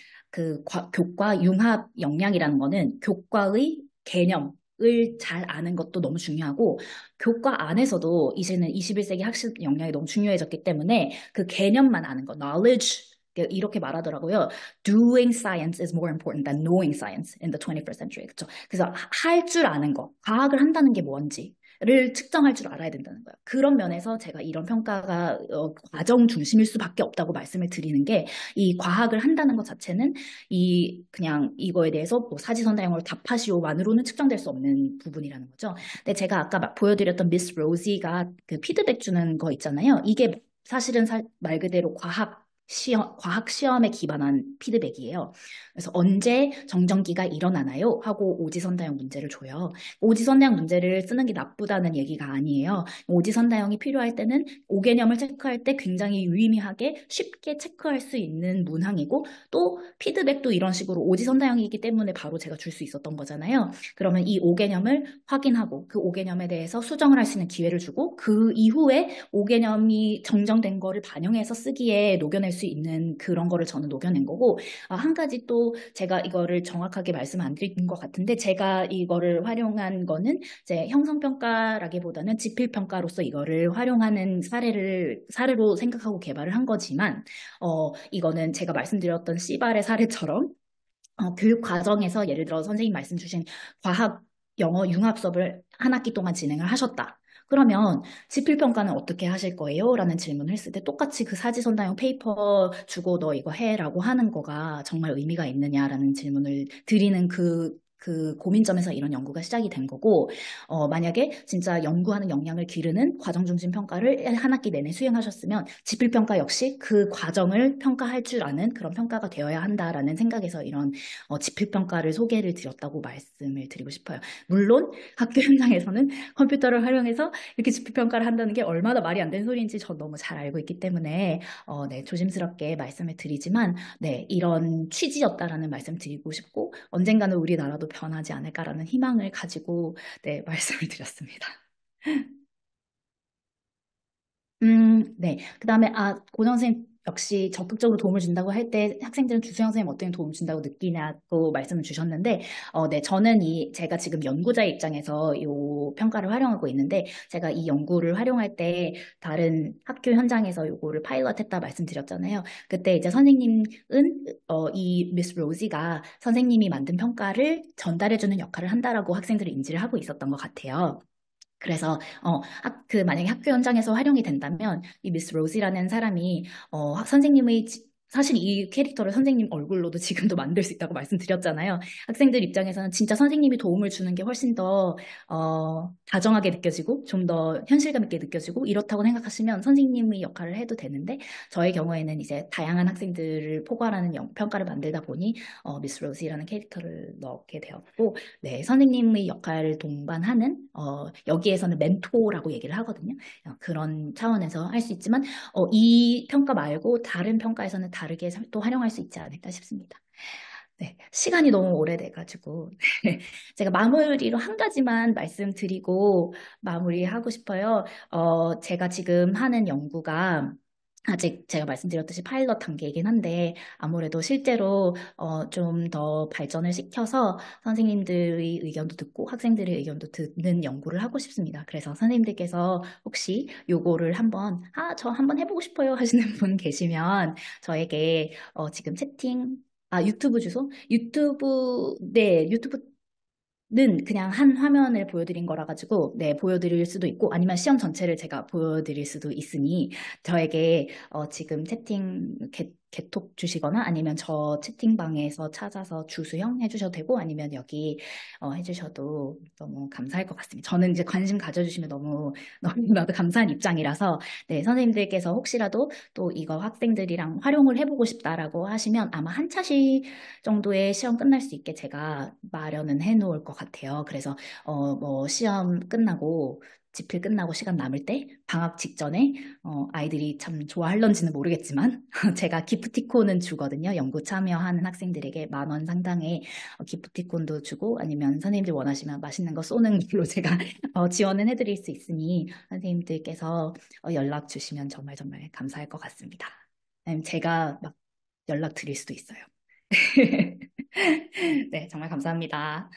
교과 융합 역량이라는 거는 교과의 개념을 잘 아는 것도 너무 중요하고, 교과 안에서도 이제는 21세기 학습 역량이 너무 중요해졌기 때문에 그 개념만 아는 거, knowledge, 이렇게 말하더라고요. Doing science is more important than knowing science in the 21st century. 그렇죠? 그래서 할 줄 아는 거, 과학을 한다는 게 뭔지를 측정할 줄 알아야 된다는 거예요. 그런 면에서 제가 이런 평가가 과정 중심일 수밖에 없다고 말씀을 드리는 게 이 과학을 한다는 것 자체는 그냥 이거에 대해서 뭐 사지선다형으로 답하시오만으로는 측정될 수 없는 부분이라는 거죠. 근데 제가 아까 보여드렸던 미스 로지가 그 피드백 주는 거 있잖아요. 이게 사실은 말 그대로 과학 시험에 기반한 피드백이에요. 그래서 언제 정전기가 일어나나요? 하고 오지선다형 문제를 줘요. 오지선다형 문제를 쓰는 게 나쁘다는 얘기가 아니에요. 오지선다형이 필요할 때는 5개념을 체크할 때 굉장히 유의미하게 쉽게 체크할 수 있는 문항이고 또 피드백도 이런 식으로 오지선다형이기 때문에 바로 제가 줄 수 있었던 거잖아요. 그러면 이 5개념을 확인하고 그 5개념에 대해서 수정을 할 수 있는 기회를 주고 그 이후에 5개념이 정정된 거를 반영해서 쓰기에 녹여낼 수 있는 그런 거를 저는 녹여낸 거고 한 가지 또 제가 이거를 정확하게 말씀 안 드린 것 같은데 제가 이거를 활용한 거는 이제 형성평가라기보다는 지필평가로서 이거를 활용하는 사례로 생각하고 개발을 한 거지만 이거는 제가 말씀드렸던 씨발의 사례처럼 교육 과정에서 예를 들어 선생님 말씀 주신 과학 영어 융합 수업을 한 학기 동안 진행을 하셨다. 그러면 지필평가는 어떻게 하실 거예요? 라는 질문을 했을 때 똑같이 그 사지선다형 페이퍼 주고 너 이거 해라고 하는 거가 정말 의미가 있느냐라는 질문을 드리는 그 고민점에서 이런 연구가 시작이 된 거고, 만약에 진짜 연구하는 역량을 기르는 과정 중심 평가를 한 학기 내내 수행하셨으면 지필평가 역시 그 과정을 평가할 줄 아는 그런 평가가 되어야 한다라는 생각에서 이런 지필평가를 소개를 드렸다고 말씀을 드리고 싶어요. 물론 학교 현장에서는 컴퓨터를 활용해서 이렇게 지필평가를 한다는 게 얼마나 말이 안 되는 소리인지 전 너무 잘 알고 있기 때문에 네, 조심스럽게 말씀을 드리지만 네, 이런 취지였다라는 말씀 드리고 싶고 언젠가는 우리나라도 변하지 않을까라는 희망을 가지고 네, 말씀을 드렸습니다. 네. 그다음에 고정 선생님 역시 적극적으로 도움을 준다고 할 때 학생들은 주수영 선생님 어떤 도움을 준다고 느끼냐고 말씀을 주셨는데, 네, 저는 제가 지금 연구자의 입장에서 이 평가를 활용하고 있는데, 제가 이 연구를 활용할 때 다른 학교 현장에서 이거를 파일럿했다 말씀드렸잖아요. 그때 이제 선생님은 이 미스 로지가 선생님이 만든 평가를 전달해주는 역할을 한다라고 학생들을 인지를 하고 있었던 것 같아요. 그래서 만약에 학교 현장에서 활용이 된다면 이 미스 로지라는 사람이 선생님의 사실 이 캐릭터를 선생님 얼굴로도 지금도 만들 수 있다고 말씀드렸잖아요. 학생들 입장에서는 진짜 선생님이 도움을 주는 게 훨씬 더 다정하게 느껴지고 좀 더 현실감 있게 느껴지고 이렇다고 생각하시면 선생님의 역할을 해도 되는데 저의 경우에는 이제 다양한 학생들을 포괄하는 평가를 만들다 보니 미스 로지라는 캐릭터를 넣게 되었고 네, 선생님의 역할을 동반하는 여기에서는 멘토라고 얘기를 하거든요. 그런 차원에서 할 수 있지만 이 평가 말고 다른 평가에서는 다르게 또 활용할 수 있지 않을까 싶습니다. 네, 시간이 너무 오래돼가지고 제가 마무리로 한 가지만 말씀드리고 마무리하고 싶어요. 제가 지금 하는 연구가 아직 제가 말씀드렸듯이 파일럿 단계이긴 한데 아무래도 실제로 좀 더 발전을 시켜서 선생님들의 의견도 듣고 학생들의 의견도 듣는 연구를 하고 싶습니다. 그래서 선생님들께서 혹시 요거를 한번 저 한번 해보고 싶어요 하시는 분 계시면 저에게 지금 채팅 유튜브 주소? 네, 유튜브는 그냥 한 화면을 보여드린 거라 가지고, 네, 보여드릴 수도 있고, 아니면 시험 전체를 제가 보여드릴 수도 있으니, 저에게 지금 개톡 주시거나 아니면 저 채팅방에서 찾아서 주수형 해주셔도 되고, 아니면 여기 해주셔도 너무 감사할 것 같습니다. 저는 이제 관심 가져주시면 너무나도 감사한 입장이라서, 네, 선생님들께서 혹시라도 또 이거 학생들이랑 활용을 해보고 싶다라고 하시면 아마 한 차시 정도의 시험 끝날 수 있게 제가 마련은 해놓을 것 같아요. 그래서 뭐 시험 끝나고 집필 끝나고 시간 남을 때 방학 직전에 아이들이 참 좋아할런지는 모르겠지만 제가 기프티콘은 주거든요. 연구 참여하는 학생들에게 10,000원 상당의 기프티콘도 주고 아니면 선생님들 원하시면 맛있는 거 쏘는 걸로 제가 지원은 해드릴 수 있으니 선생님들께서 연락 주시면 정말 정말 감사할 것 같습니다. 아니면 제가 막 연락 드릴 수도 있어요. 네, 정말 감사합니다.